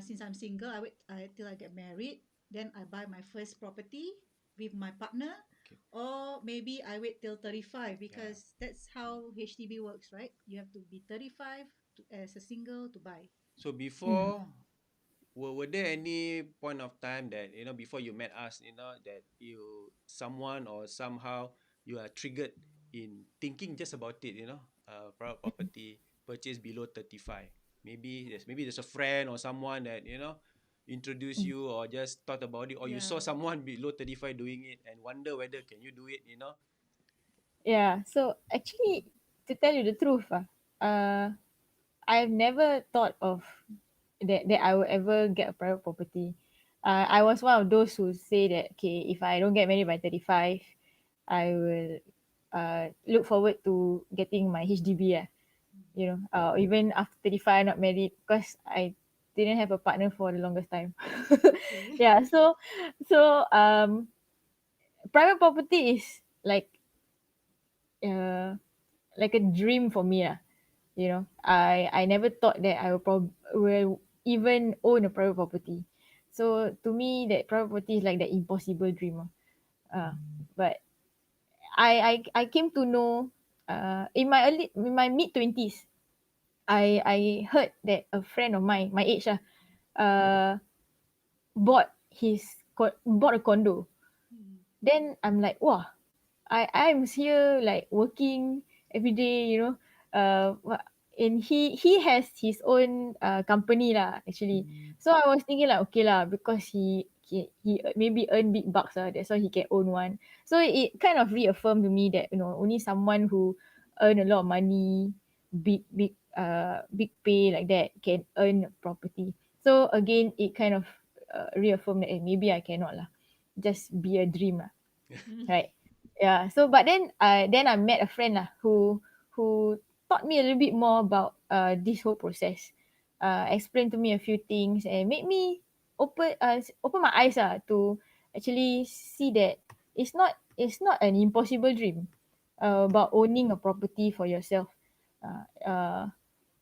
since I'm single, I wait till I get married, then I buy my first property with my partner, Okay. or maybe I wait till 35 Yeah. because that's how HDB works, right? You have to be 35 as a single to buy. So Mm. before, were there any point of time that, before you met us, that you someone or somehow you are triggered in thinking just about it, private property purchase below 35? Maybe there's a friend or someone that, introduced Mm. you, or just thought about it, or you saw Yeah. someone below 35 doing it and wonder whether can you do it. Yeah. So actually, to tell you the truth, uh, I've never thought of that I will ever get a private property. I was one of those who say that, okay, if I don't get married by 35, I will look forward to getting my HDB. Even after 35, not married, because I didn't have a partner for the longest time. Okay. Yeah. So private property is like uh like a dream for me. I never thought that I will even own a private property. So to me, that private property is like the impossible dream. But I came to know in my mid 20s. I heard that a friend of mine, my age, uh, bought a condo. Mm. Then I'm like, wow, I'm here like working every day, and he has his own company lah actually. So I was thinking like, okay lah, because he maybe earn big bucks that's why he can own one. So it kind of reaffirmed to me that only someone who earn a lot of money, big pay like that can earn property. So again, it kind of reaffirmed that maybe I cannot lah, just be a dream lah, right? Yeah. So but then I met a friend lah who taught me a little bit more about this whole process, explained to me a few things and made me open my eyes to actually see that it's not an impossible dream about owning a property for yourself. Uh, uh,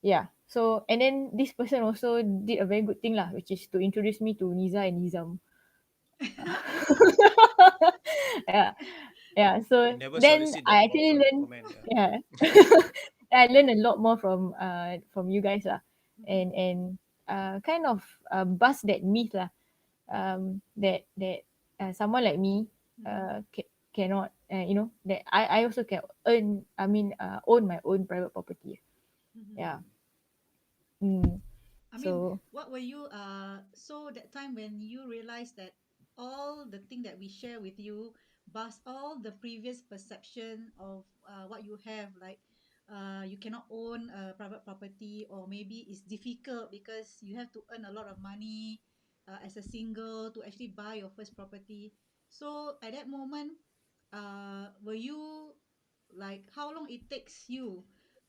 yeah. So and then this person also did a very good thing lah, which is to introduce me to Niza and Nizam. Yeah, yeah. I So never then solicit that I actually learned, comment. Yeah. yeah, I learned a lot more from you guys lah, Mhm. and kind of bust that myth lah, that someone like me Mhm. cannot that I also can own my own private property. Mhm. Yeah. Mm. Mm. I mean, So what were you so that time when you realized that all the thing that we share with you bust all the previous perception of what you have, like you cannot own a private property, or maybe it's difficult because you have to earn a lot of money as a single to actually buy your first property. So at that moment, were you like, how long it takes you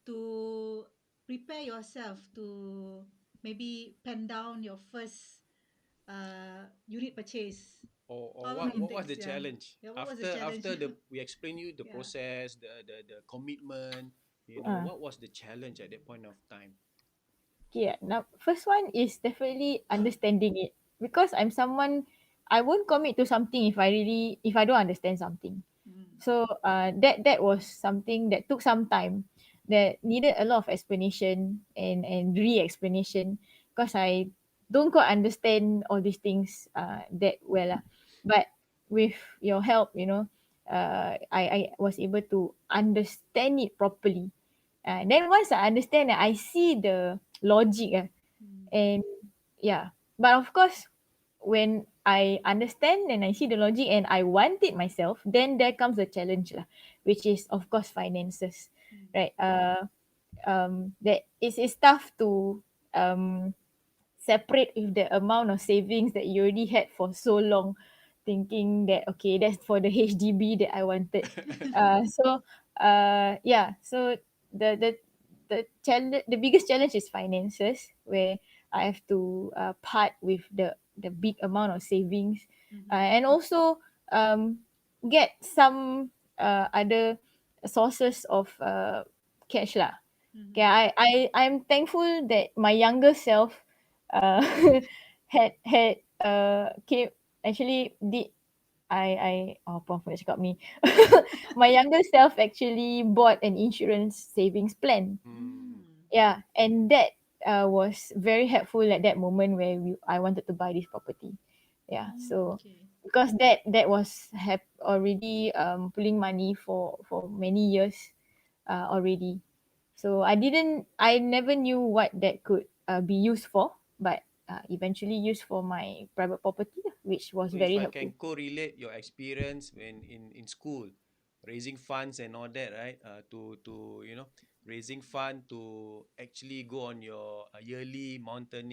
to prepare yourself to maybe pen down your first unit purchase? Or How long it what was takes? the Yeah. challenge Yeah. What was the after challenge? we explain you the Yeah. process, the commitment, uh, what was the challenge at that point of time? okay, now first one is definitely understanding it, because I'm someone, I won't commit to something if I don't understand something. Mm. So that was something that took some time, that needed a lot of explanation and re-explanation, because I don't quite understand all these things that well lah. But with your help, I was able to understand it properly. Then once I understand, I see the logic, Mm. and yeah. But of course, when I understand and I see the logic and I want it myself, then there comes the challenge lah, which is of course finances, Mm. right? That it's tough to um separate with the amount of savings that you already had for so long, thinking that okay, that's for the HDB that I wanted. So the biggest challenge is finances, where I have to part with the big amount of savings, Mhm. and also get some other sources of cash lah. Okay, Mhm. I'm thankful that my younger self uh, had came actually did I oh Prof nak cakap ni. My younger self actually bought an insurance savings plan. Mm. Mm. Yeah, and that was very helpful at that moment where I wanted to buy this property. Yeah, Mm. so Okay. because that was already pulling money for many years already. So I never knew what that could be used for, but eventually used for my private property, which was So if very I helpful. can correlate your experience when in school, raising funds and all that, right? To raising fund to actually go on your yearly mountain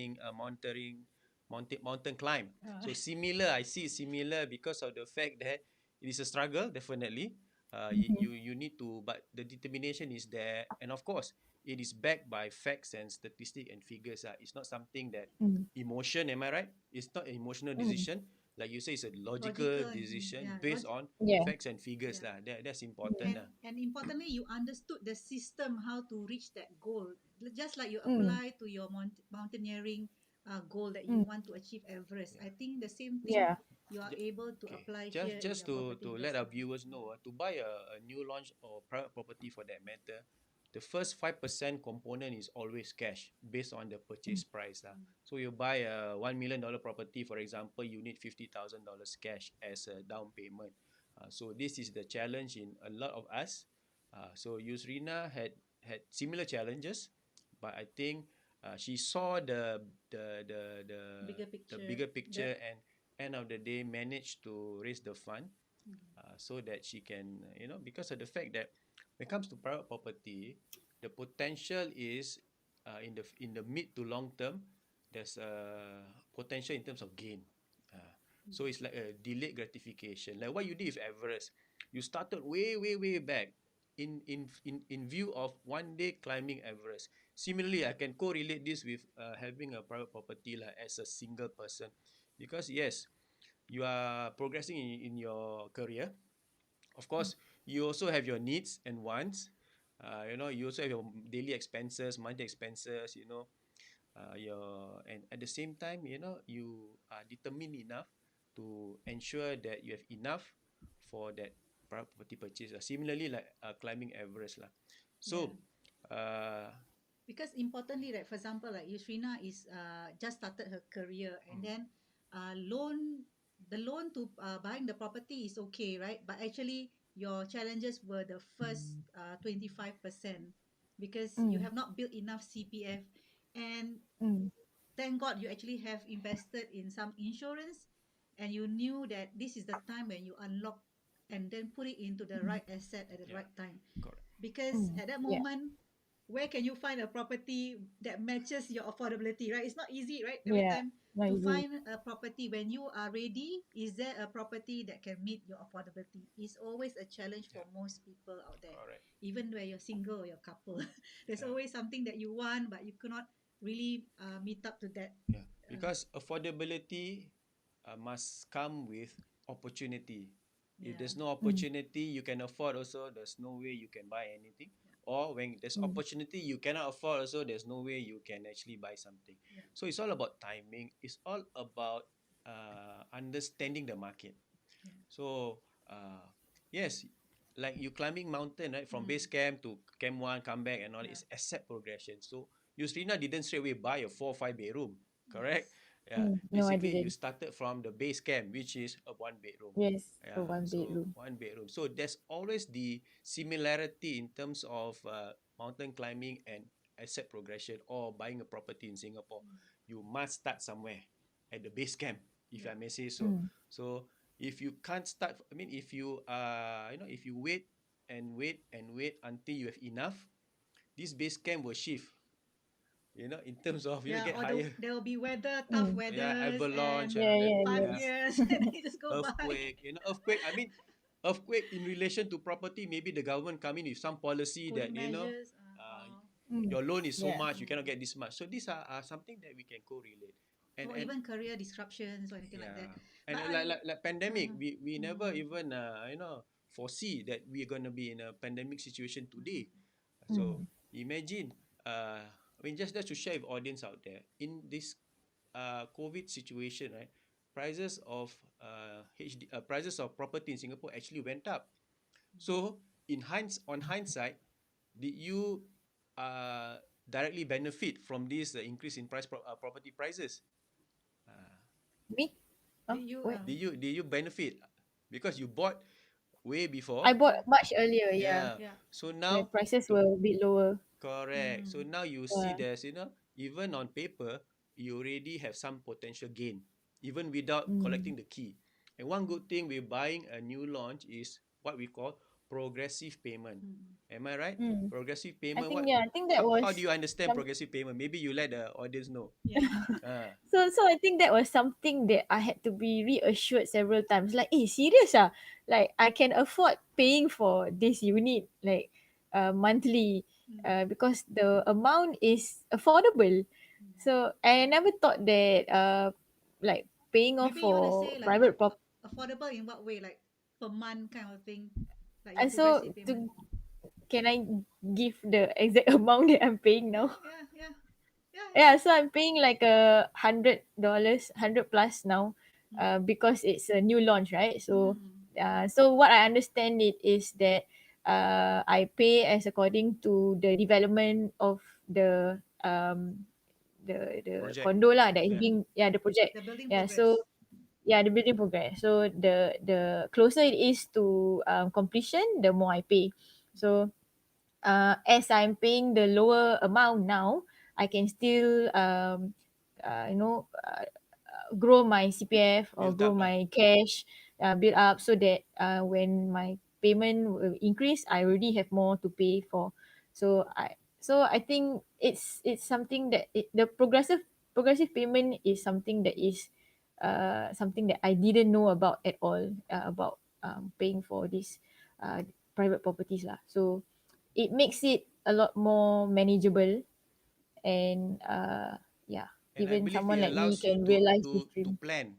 climb. Uh, So similar, I see similar because of the fact that it is a struggle, definitely. Mhm. You need to, but the determination is there, and of course, it is backed by facts and statistics and figures. It's not something that Mm. emotion. Am I right? It's not an emotional Mm. decision, like you say, it's a logical logical and decision yeah, based on Yeah. facts and figures yeah. lah. That's important lah. And importantly, you understood the system how to reach that goal, just like you Mm. apply to your mountaineering goal that you Mm. want to achieve Everest. Yeah. I think the same thing Yeah. you are J- able to okay. apply Just here in just your to property let our investing. viewers know, to buy a new launch or private property for that matter, the first 5% component is always cash based on the purchase Mm. price lah. So you buy a $1 million property, for example, you need $50,000 cash as a down payment. So this is the challenge in a lot of us. So Yusrina had similar challenges, but I think she saw Bigger the picture. bigger The picture, and end of the day managed to raise the fund, Mhm. so that she can, because of the fact that when it comes to private property, the potential is, in the mid to long term, there's a potential in terms of gain. So it's like a delayed gratification, like what you did with Everest. You started way back, in view of one day climbing Everest. Similarly, I can correlate this with having a private property, like as a single person, because yes, you are progressing in your career. Of course, you also have your needs and wants. You also have your daily expenses, monthly expenses, and at the same time, you are determined enough to ensure that you have enough for that property purchase. Similarly, like climbing Everest lah. Yeah. So, uh, Because importantly, like for example, like Yusrina is just started her career, and then loan the loan to buying the property is okay, right? But actually, your challenges were the first 25%, because you Mm. have not built enough CPF, and Mm. thank God you actually have invested in some insurance, and you knew that this is the time when you unlock and then put it into the right asset at the yeah, right time. correct. Because Mm. at that Yeah. moment, where can you find a property that matches your affordability, right? It's not easy, right? Every Yeah. time Not to easy. find a property when you are ready, is there a property that can meet your affordability? It's always a challenge for Yeah, most people out there. correct. Even where you're single or you're couple, there's Yeah, always something that you want, but you cannot really meet up to that. yeah. Because affordability must come with opportunity. If Yeah. there's no Mm. opportunity you can afford, also there's no way you can buy anything. Or when there's Mm. opportunity you cannot afford, also there's no way you can actually buy something. Yeah. So it's all about timing. It's all about understanding the market. Yeah. So yes, like you climbing mountain, right? From Mm. base camp to camp one, come back and all, Yeah. it's asset progression. So Yusrina didn't straight away buy a 4 5 bedroom, correct? Yes. Yeah. Mm. No, I Basically you didn't. started from the base camp, which is a 1 bedroom. Yes, a Yeah. one So bedroom. 1 bedroom. So there's always the similarity in terms of mountain climbing and asset progression or buying a property in Singapore. You must start somewhere at the base camp, if I Yeah. may say so. Mm. So if you can't start, I mean, if you if you wait and wait and wait until you have enough, this base camp will shift, in terms of Yeah, get or higher. there will be tough Mm. Yeah, weathers, avalanche and and all Yeah, that. yeah, five Yeah, yes. years, and then you just go by. earthquake. I mean, earthquake in relation to property, maybe the government come in with some policy that Cooling measures. uh, Mm. your loan is so Yeah. much, you cannot get this much. So these are something that we can correlate. Or And even career disruptions or anything like that. yeah, and But like pandemic, uh, we never mm, even foresee that we're gonna be in a pandemic situation today. So Mm. imagine, I mean, just to share with audience out there, in this COVID situation, right? Prices of prices of property in Singapore actually went up. So on hindsight, did you uh, directly benefit from this increase in property prices? Uh, Me? Oh, did you what? did you benefit because you bought way before? I bought much earlier, yeah. Yeah. yeah. So The now prices to were a bit lower. correct. So Mm, now you see Yeah. there's even on paper you already have some potential gain even without Mm. collecting the key. And one good thing with buying a new launch is what we call progressive payment. mm. Am I right? Mm. Progressive I payment. think, What? yeah, I think that How do was you understand some progressive payment? Maybe you let the audience know. Yeah. Ah, so I think that was something that I had to be reassured several times. Like, serious ah? Like I can afford paying for this unit like monthly Mm, because the amount is affordable. mm. So I never thought that like paying off Maybe you want to for say like private prop affordable in what way, like per month kind of thing, like your and so progressive payment. to can I give the exact amount that I'm paying Yeah, now? yeah, yeah, yeah, Yeah, so I'm paying like $100, 100 plus now, yeah. because it's a new launch, right? So, Mm, so what I understand it is that I pay as according to the development of the project. condo lah that is Yeah. being, yeah, the project. the building Yeah, so progress. yeah, the building progress. So the closer it is to completion, the more I pay. So as I'm paying the lower amount now, I can still grow my CPF or Built grow up lah. my cash, build up so that when my payment will increase, I already have more to pay for. So I think it's something that the progressive payment is something that I didn't know about at all, about paying for this uh, private properties lah. So it makes it a lot more manageable, and yeah, And I even believe someone it like me allows you can to realize this to to dream. plan.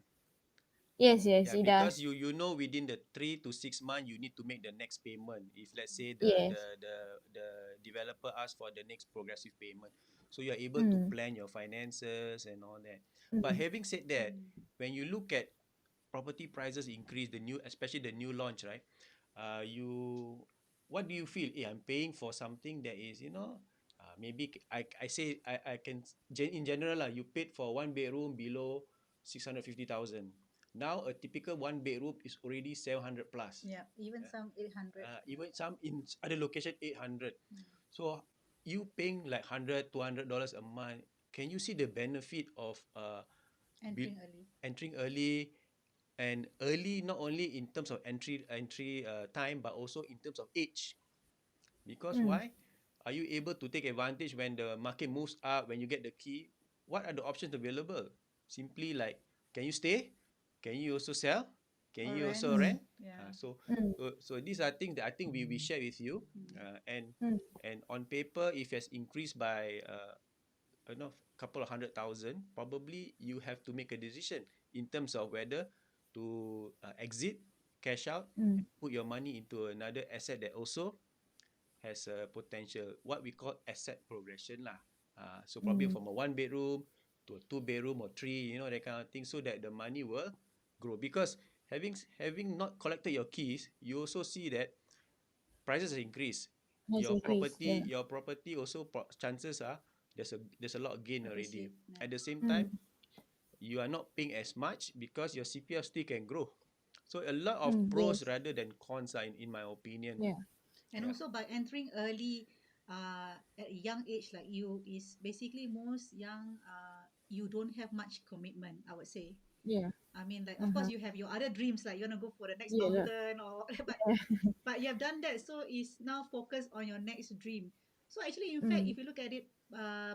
Yes, yes, Yeah, it because does. you know within the 3 to 6 months you need to make the next payment. If let's say Yes. the developer asks for the next progressive payment, so you are able to Mm. plan your finances and all that. But Mm. having said that, Mm. when you look at property prices increase, the new, especially the new launch, right? You, what do you feel? I'm paying for something that is, maybe I say I can in general lah. You paid for one bedroom below 650,000. Now a typical one bedroom is already 700 plus. Yeah, even some 800. Even some in other location 800. Mm. So you paying like 100 $200 a month. Can you see the benefit of Entering early. entering early, and early not only in terms of entry time, but also in terms of age? Because Mm. why? Are you able to take advantage when the market moves up, when you get the key? What are the options available? Simply like, can you stay? Can you also sell? Can Or you rent. also Mm. rent? Yeah. Mm. So these are things that I think we share with you. Mm. Mm. And on paper, if it has increased by couple of 100,000, probably you have to make a decision in terms of whether to exit, cash out, Mm. and put your money into another asset that also has a potential, what we call asset progression lah. So probably Mm. from a one bedroom to a two bedroom or three, that kind of thing, so that the money will grow. Because having not collected your keys, you also see that prices have increased. Has increased. Yeah. Your property also chances are there's a lot of gain already. Appreciate. Yeah. At the same time, Mm. you are not paying as much because your CPF still can grow. So a lot of Mm. pros Yes. rather than cons are in my opinion. Yeah. And Yeah. also by entering early at a young age like you is basically most young you don't have much commitment, I would say. Yeah. I mean, like, of course Uh-huh. you have your other dreams, like you want to go for the next Yeah. mountain or but you have done that, so it's now focused on your next dream. So actually, in fact, Mm. if you look at it,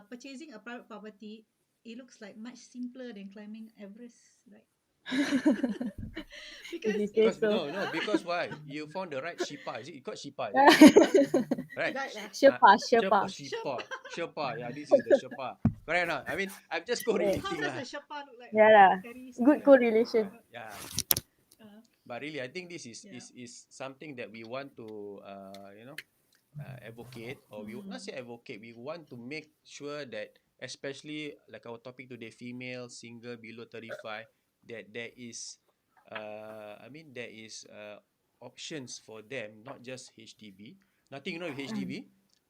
purchasing a private property, it looks like much simpler than climbing Everest, right? If Because you say it Because so. because why? You found the right Shipa. Is it called Shipa? Is it? Right. right lah. Sherpa, Sherpa, Sherpa. Sherpa. Sherpa. Yeah, this is the Sherpa. Correct or not? I mean, I'm just Yes. How correlating does lah. a Sherpa look like? Yeah lah. Very Good small. correlation. Yeah. Uh, But really, I think this is yeah. something that we want to advocate, or we not say advocate. We want to make sure that, especially like our topic today, female, single, below 35, that there is, there is options for them, not just HDB. Nothing wrong with Mm. HDB,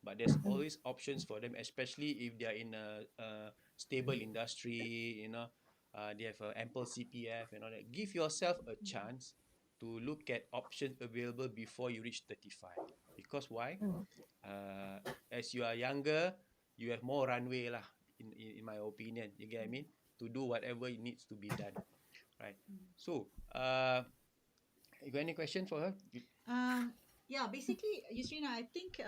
but there's Mm. always options for them, especially if they are in a stable industry. They have ample CPF and all that. Give yourself a chance to look at options available before you reach 35. Because why? Mm. As you are younger, you have more runway lah. In my opinion, you get what I mean? To do whatever it needs to be done, right? So, you got any question for her? Yeah, basically, Yusrina, I think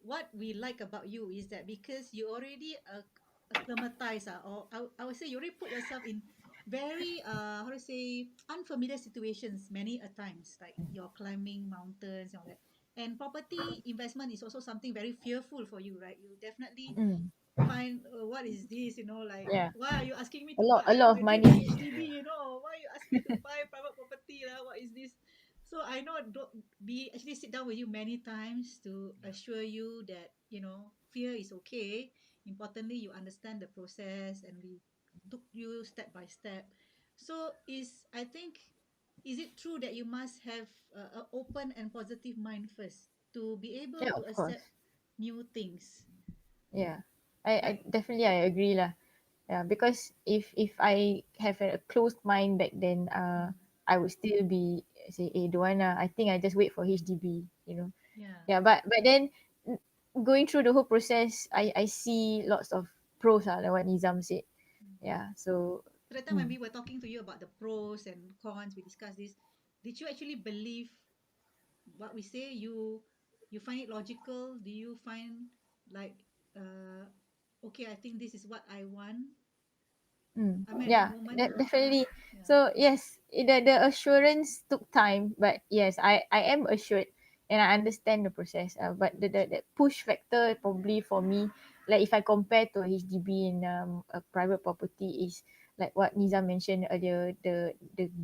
what we like about you is that because you already acclimatized, or I would say you already put yourself in very, how to say, unfamiliar situations many a times, like you're climbing mountains and all that. And property investment is also something very fearful for you, right? You definitely Mm. find what is this, like Yeah. why are you asking me A to lot. buy? A lot of My dream is money. HDB, why you ask me to buy private property lah? What is this? So I know we actually sit down with you many times to assure you that fear is okay. Importantly, you understand the process, and we took you step by step. So I think, is it true that you must have an open and positive mind first to be able Yeah, to of course. accept new things, Yeah. I right? definitely I agree lah. Yeah, because if I have a closed mind back then, I would still be say, don't want lah. I think I just wait for HDB, Yeah. Yeah, but then mm, going through the whole process, I see lots of pros like what Nizam said. Yeah, so So that time when mm, we were talking to you about the pros and cons, we discussed this. Did you actually believe what we say? You find it logical? Do you find like uh okay, I think this is what I want? I mean, at that yeah, moment, definitely. yeah, So yes, the assurance took time, but yes, I am assured and I understand the process. But the push factor probably for me like if I compare to HDB and a private property, is like what Niza mentioned earlier, the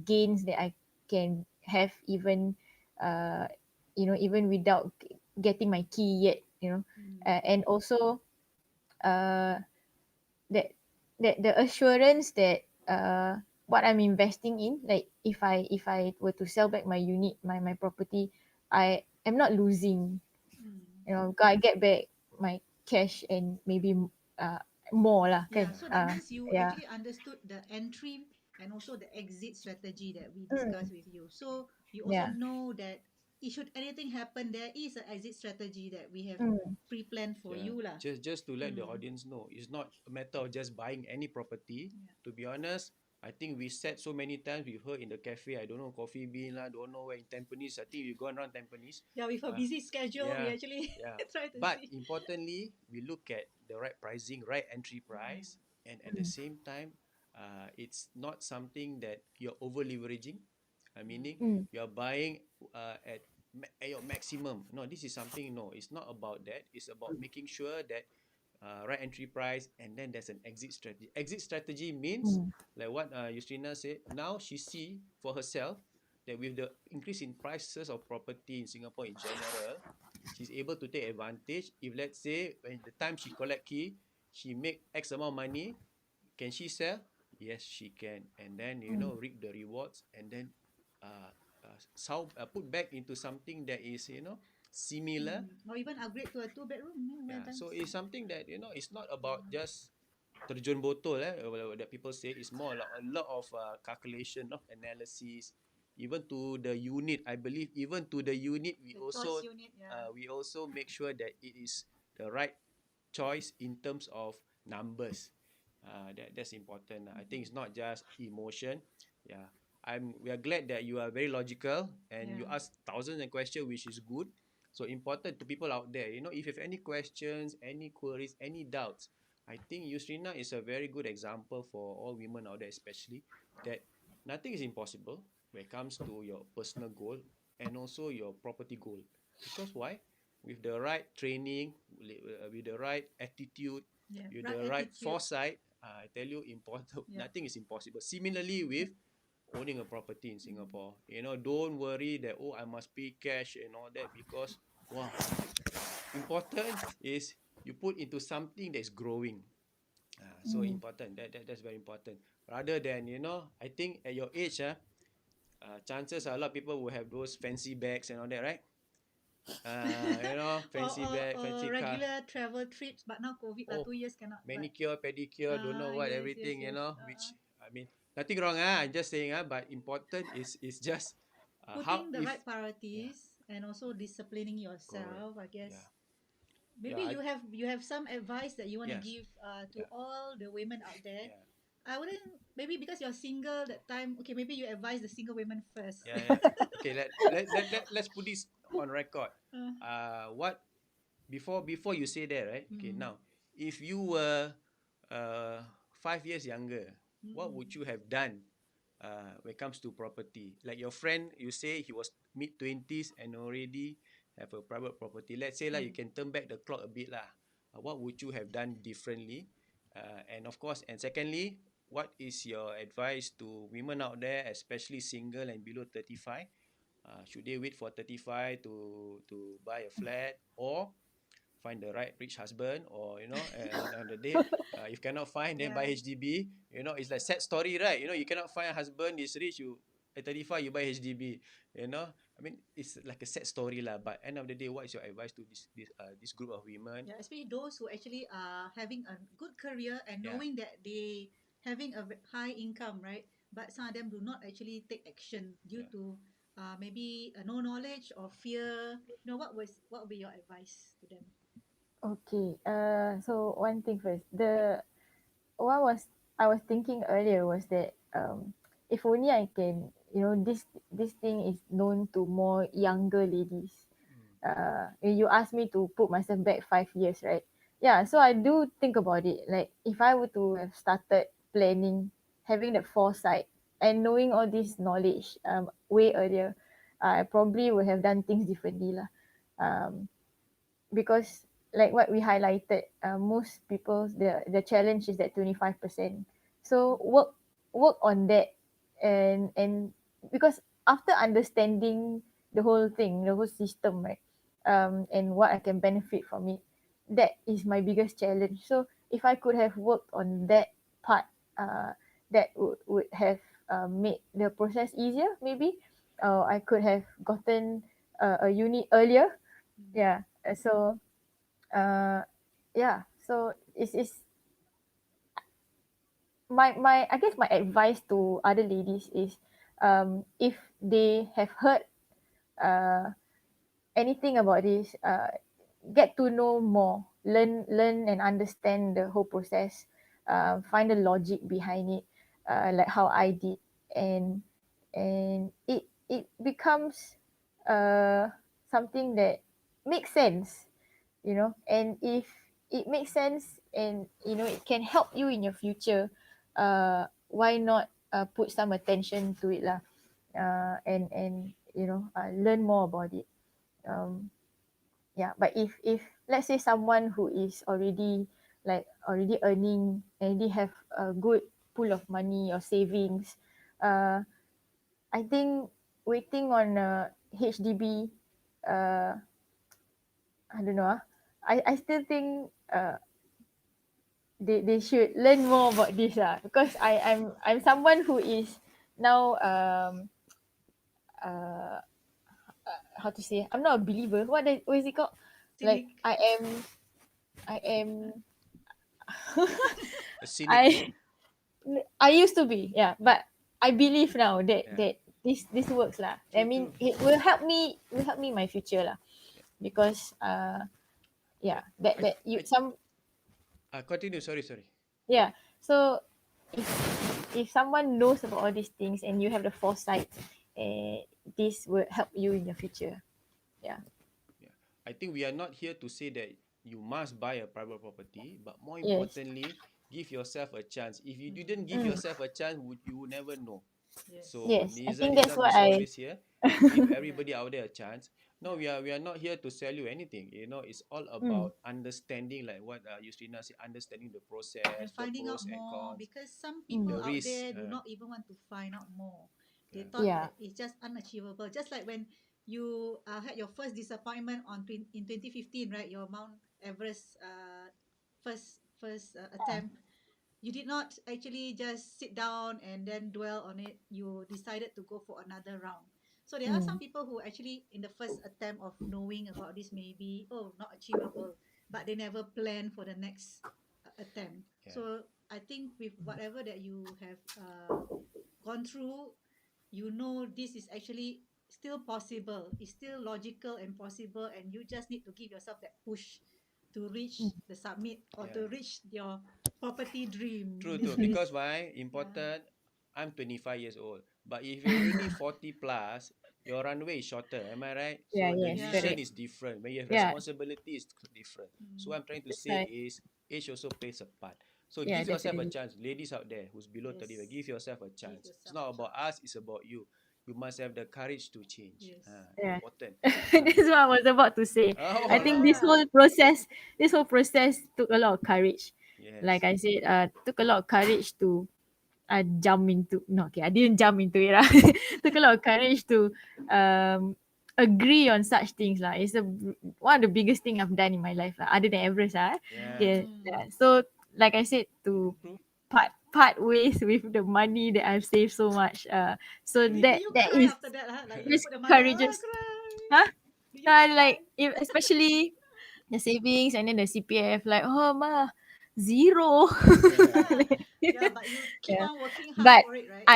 gains that I can have even even without getting my key yet, and also uh that the assurance that what I'm investing in, like if I were to sell back my unit, my property, I am not losing. Mm. I get back my cash and maybe uh more lah Yeah, kan. so that means you Yeah. actually understood the entry and also the exit strategy that we Mm, discussed with you. So you also yeah. know that if should anything happen, there is an exit strategy that we have Mm, pre-planned for Yeah, you lah. just to let the Mm. audience know, it's not a matter of just buying any property. Yeah. To be honest, I think we said so many times, we heard in the cafe, I don't know, Coffee Bean lah, don't know where in Tampines. I think we go around Tampines. Yeah, with a Uh, busy schedule, we yeah, actually yeah. try to But see. importantly, we look at the right pricing, right entry Mm. price, and at the mm, same time, it's not something that you're over leveraging. Meaning Mm. mm, you're buying at your maximum. No, this is something. No, it's not about that. It's about making sure that right entry price, and then there's an exit strategy. Exit strategy means mm, like what Yusrina said. Now she see for herself that with the increase in prices of property in Singapore in general, she's able to take advantage. If let's say when the time she collect key, she make X amount of money, can she sell? Yes, she can, and then mm, reap the rewards, and then uh, put back into something that is similar. Mm. Or even upgrade to a two-bedroom, many Yeah, times. so it's something that it's not about just terjun botol that people say. It's more like a lot of calculation of analysis, even to the unit. I believe even to the unit, we The also choice unit, yeah. make sure that it is the right choice in terms of numbers. That's important. I think it's not just emotion. Yeah, we are glad that you are very logical and you Yeah. ask thousands of questions, which is good. So important to people out there. If you have any questions, any queries, any doubts, I think Yusrina is a very good example for all women out there, especially that nothing is impossible when it comes to your personal goal and also your property goal. Because why? With the right training, with the right attitude, Yeah. with Right the right attitude. foresight, I tell you, important. Yeah. Nothing is impossible. Similarly, with owning a property in Singapore, don't worry that I must pay cash and all that, because wow, important is you put into something that's growing. So mm. important. That's very important. Rather than I think at your age, chances are a lot of people will have those fancy bags and all that, right? or, Fancy or, bag, or fancy car. regular travel trips, but now COVID lah, Oh, 2 years cannot. But manicure, pedicure, don't know what, yes, yes, everything, yes. which I mean, nothing wrong, I'm just saying, but important is just how Putting the if right yeah, priorities and also disciplining correct, yourself, I yeah, guess. yeah, Maybe you have some advice that you want to yes, give to yeah, all the women out there. yeah, I wouldn't, maybe because you're single that time. Okay, maybe you advise the single women first. yeah. Okay, let's put this on record. uh, What before you say that, right? Okay, mm, now if you were 5 years younger, what would mm, you have done when it comes to property? Like your friend, you say he was mid 20s and already have a private property. Let's say you mm. can turn back the clock a bit lah. What would you have done differently? And of course, and secondly, what is your advice to women out there, especially single and below 35? Should they wait for 35 to buy a flat, or find the right rich husband, or at the end of the day, if cannot find, then buy Yeah. HDB. It's like sad story, right? You cannot find a husband is rich, you at 35 you buy HDB. I mean, it's like a sad story lah, but end of the day, what is your advice to this group of women? Yeah, especially those who actually are having a good career and Yeah, knowing that they having a high income, right? But some of them do not actually take action due yeah. to maybe no knowledge or fear. What would be your advice to them? Okay. So one thing first. What was I was thinking earlier was that if only I can, this thing is known to more younger ladies. Mm. You asked me to put myself back 5 years, right? Yeah, so I do think about it. Like if I were to have started planning, having the foresight and knowing all this knowledge way earlier, I probably would have done things differently lah. Um, because like what we highlighted, most people the challenge is that 25%. So work on that, and because after understanding the whole thing, the whole system, right, and what I can benefit from it, that is my biggest challenge. So if I could have worked on that part, that would have made the process easier, maybe. I could have gotten a unit earlier. Yeah. So uh yeah, so it's my I guess my advice to other ladies is, if they have heard uh anything about this, get to know more, learn and understand the whole process, find the logic behind it, like how I did, and it becomes uh something that makes sense, and if it makes sense, and it can help you in your future, why not put some attention to it lah, and learn more about it. Yeah, but if let's say someone who is already earning, and already have a good pool of money or savings, uh I think waiting on HDB, uh I don't know, I still think they should learn more about this, because I'm someone who is now, uh how to say, I'm not a believer. What is it called? Like Cynic. I am A cynic. I I used to be, yeah, but I believe now that Yeah. that this works lah. I True, mean, true. it will help me in my future lah, Yeah. because yeah, that you I some continue. Sorry, sorry. yeah. So if someone knows about all these things, and you have the foresight, this will help you in your future. Yeah. Yeah. I think we are not here to say that you must buy a private property, but more Yes. importantly, give yourself a chance. If you didn't give Mm. yourself a chance, you would never know. Yes. So Yes. I think that's Nizam what is I. always here to give Yeah. everybody out there a chance. No, Yeah. we are not here to sell you anything. It's all Mm. about understanding, like what Yusrina said, understanding the And process, the finding out pros and more, cons, because some Mm. people the out risks. there do not even want to find out more. They Yeah. thought Yeah. that it's just unachievable. Just like when you had your first disappointment in 2015, right? Your Mount Everest first attempt. You did not actually just sit down and then dwell on it. You decided to go for another round. So there are some Mm. people who actually in the first attempt of knowing about this, maybe, oh, not achievable, but they never plan for the next attempt. Yeah. So I think with whatever that you have gone through, this is actually still possible. It's still logical and possible, and you just need to give yourself that push to reach the summit, or Yeah. to reach your property dream. True, true. Mm. Because why? Yeah. Important. I'm 25 years old. But if you're already 40 plus, your runway is shorter. Am I right? Yeah. So the Yes. Yeah. decision Correct. is different. When you have Yeah. responsibility, is different. So Mm. what I'm trying to That's say right. is age also plays a part. So Yeah. give yourself a Definitely. chance. Ladies out there who's below Yes. 35, give yourself a Give chance. It's yourself a not about chance. us, it's about you. You must have the courage to change. Yes. Yeah. Important. This is what I was about to say. I Oh, think Yeah. this whole process took a lot of courage. Like yes. I said, took a lot of courage to jump into. No, okay, I didn't jump into it. Took a lot of courage to agree on such things lah. It's one of the biggest thing I've done in my life lah, other than Everest lah. Yeah, Yeah, Mm. yeah. So like I said, to true. part ways with the money that I've saved so much. So Really? Did you cry is after that? Huh? Like you this put the money, oh, courageous. cry. Huh? Did you And cry? like if, especially the savings and then the CPF, like, oh ma, zero. Yeah, but you keep Yeah. on working hard But for it, right?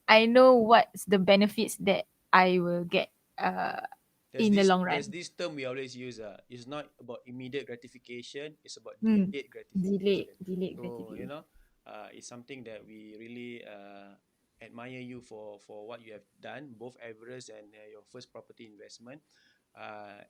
I know what's the benefits that I will get There's in the this long there's run. this term we always use. It's not about immediate gratification. It's about Mm. delayed gratification. Delayed So gratification. it's something that we really admire you for what you have done, both Everest and your first property investment. Uh,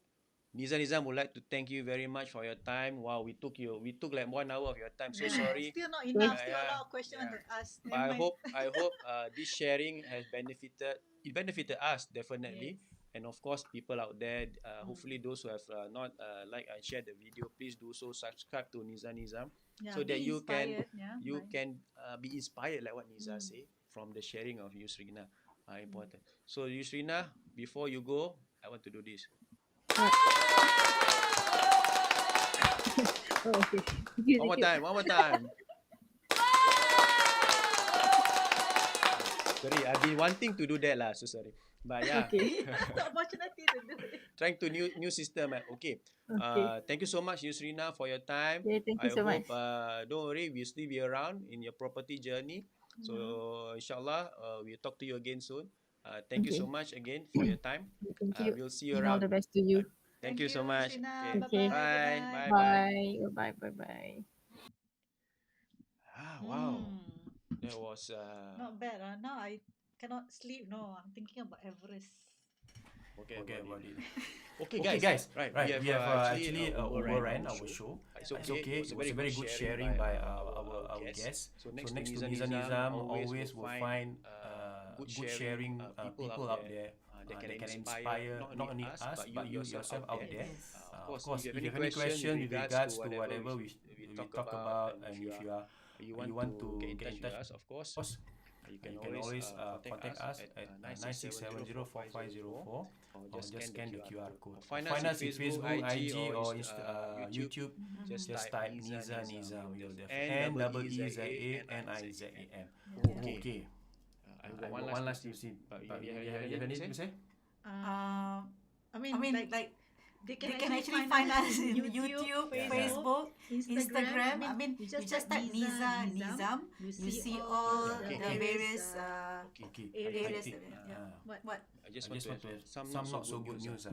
Nizam would like to thank you very much for your time. Wow, we took like 1 hour of your time. So Yeah, sorry. still not Okay. enough. Still a Yeah, lot of questions yeah. to ask. But Never mind. I hope this sharing has benefited us Yes. definitely, And of course, people out there, hopefully those who have not liked and shared the video, please do so. Subscribe to Niza Nizam, Yeah, so that be you can inspired, yeah, you by- can be inspired, like what Niza say, from the sharing of Yusrina. Important. So Yusrina, before you go, I want to do this. Oh, okay. One more time. One more time. Sorry, I've been wanting to do that lah. So sorry. But yeah, Okay. the opportunity to do it. trying to new system. Okay. Okay. Thank you so much, Yusrina, for your time. Okay, thank you I so hope much. don't worry, we'll still be around in your property journey. So inshallah, we'll talk to you again soon. Thank you Okay. so much again for your time. Thank you. We'll see you And all around. the best to you. Thank you so much. Rina. Okay. Okay. Bye. Bye-bye. Bye. Bye. Bye. Bye. Bye. Bye. Wow. Mm. That was Not bad. Now I cannot sleep. No, I'm thinking about Everest. okay Okay, about about it. it. Okay, Okay, guys. guys. Right. We have actually overran overran our show. It's It's okay. okay. It It was a very good sharing by our guests. So So next next to to Niza Niza Nizam, always always will will find find good good sharing sharing people out there that that can inspire not only us but you yourself out there. Of course, if you have any question with regards to whatever we talk about, and if you you want to get in touch with us, of course, you you can always contact us at 96704504 or just scan the QR code. Find us in Facebook, IG or YouTube. Just type Niza Nizam. You'll definitely N-E-E-Z-A-N-I-Z-A-M. Okay. I I got got one last thing to say. But But you you have have anything to say? I mean, like they They can actually find us in YouTube, Facebook, Instagram. I mean, you just type Nizam. You see all Okay. the various Okay. areas. I think, What? I just I want just to want to have have some some not so good news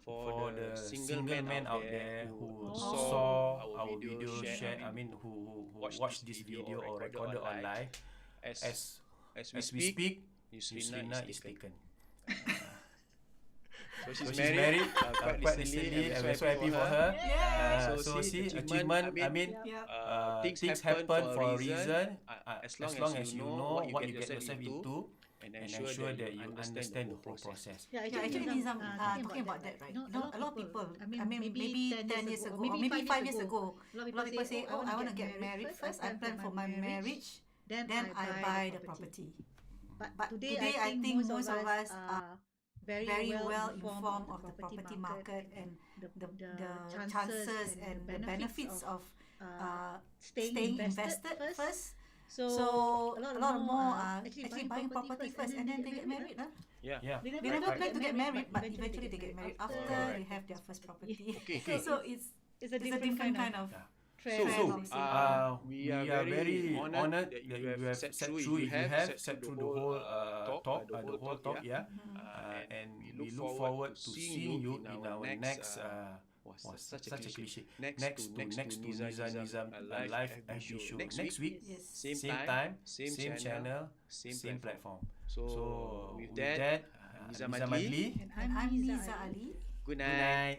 for the single men out there who saw our video video shared, shared. I mean, who watched watched this video or recorded on live. as As we speak, Yusrina Yusrina is is taken. taken. So So she's married quite recently, and we're so happy for her. So see, achievement. I mean, things happen for a reason. As long as you know what you get yourself into, and and ensure that you understand the whole process. Yeah, Yeah, actually, Nizam, talking about that, right? A lot of people, I mean, maybe 10 years ago, or maybe 5 years ago, a lot of people say, oh, I want to get married first. I plan for my marriage, then I buy the property. But today, I think most of us are very well informed of the property market and the chances and the benefits of staying invested first. So a lot more are actually buying property first and then they get married. Yeah. They They never plan to get married, but eventually they get married after they have their first property. Okay. So it's a different kind of So, trend. we are very honored that you have sat through. You have sat through the whole talk. Yeah. And we look forward to seeing you in our next. Such a cliche. Next to Niza Nizam live FB show next week. Yes. Same time, Same channel, same platform. So with with that, that, Niza Madli. And I'm Niza Ali. good Good night. night.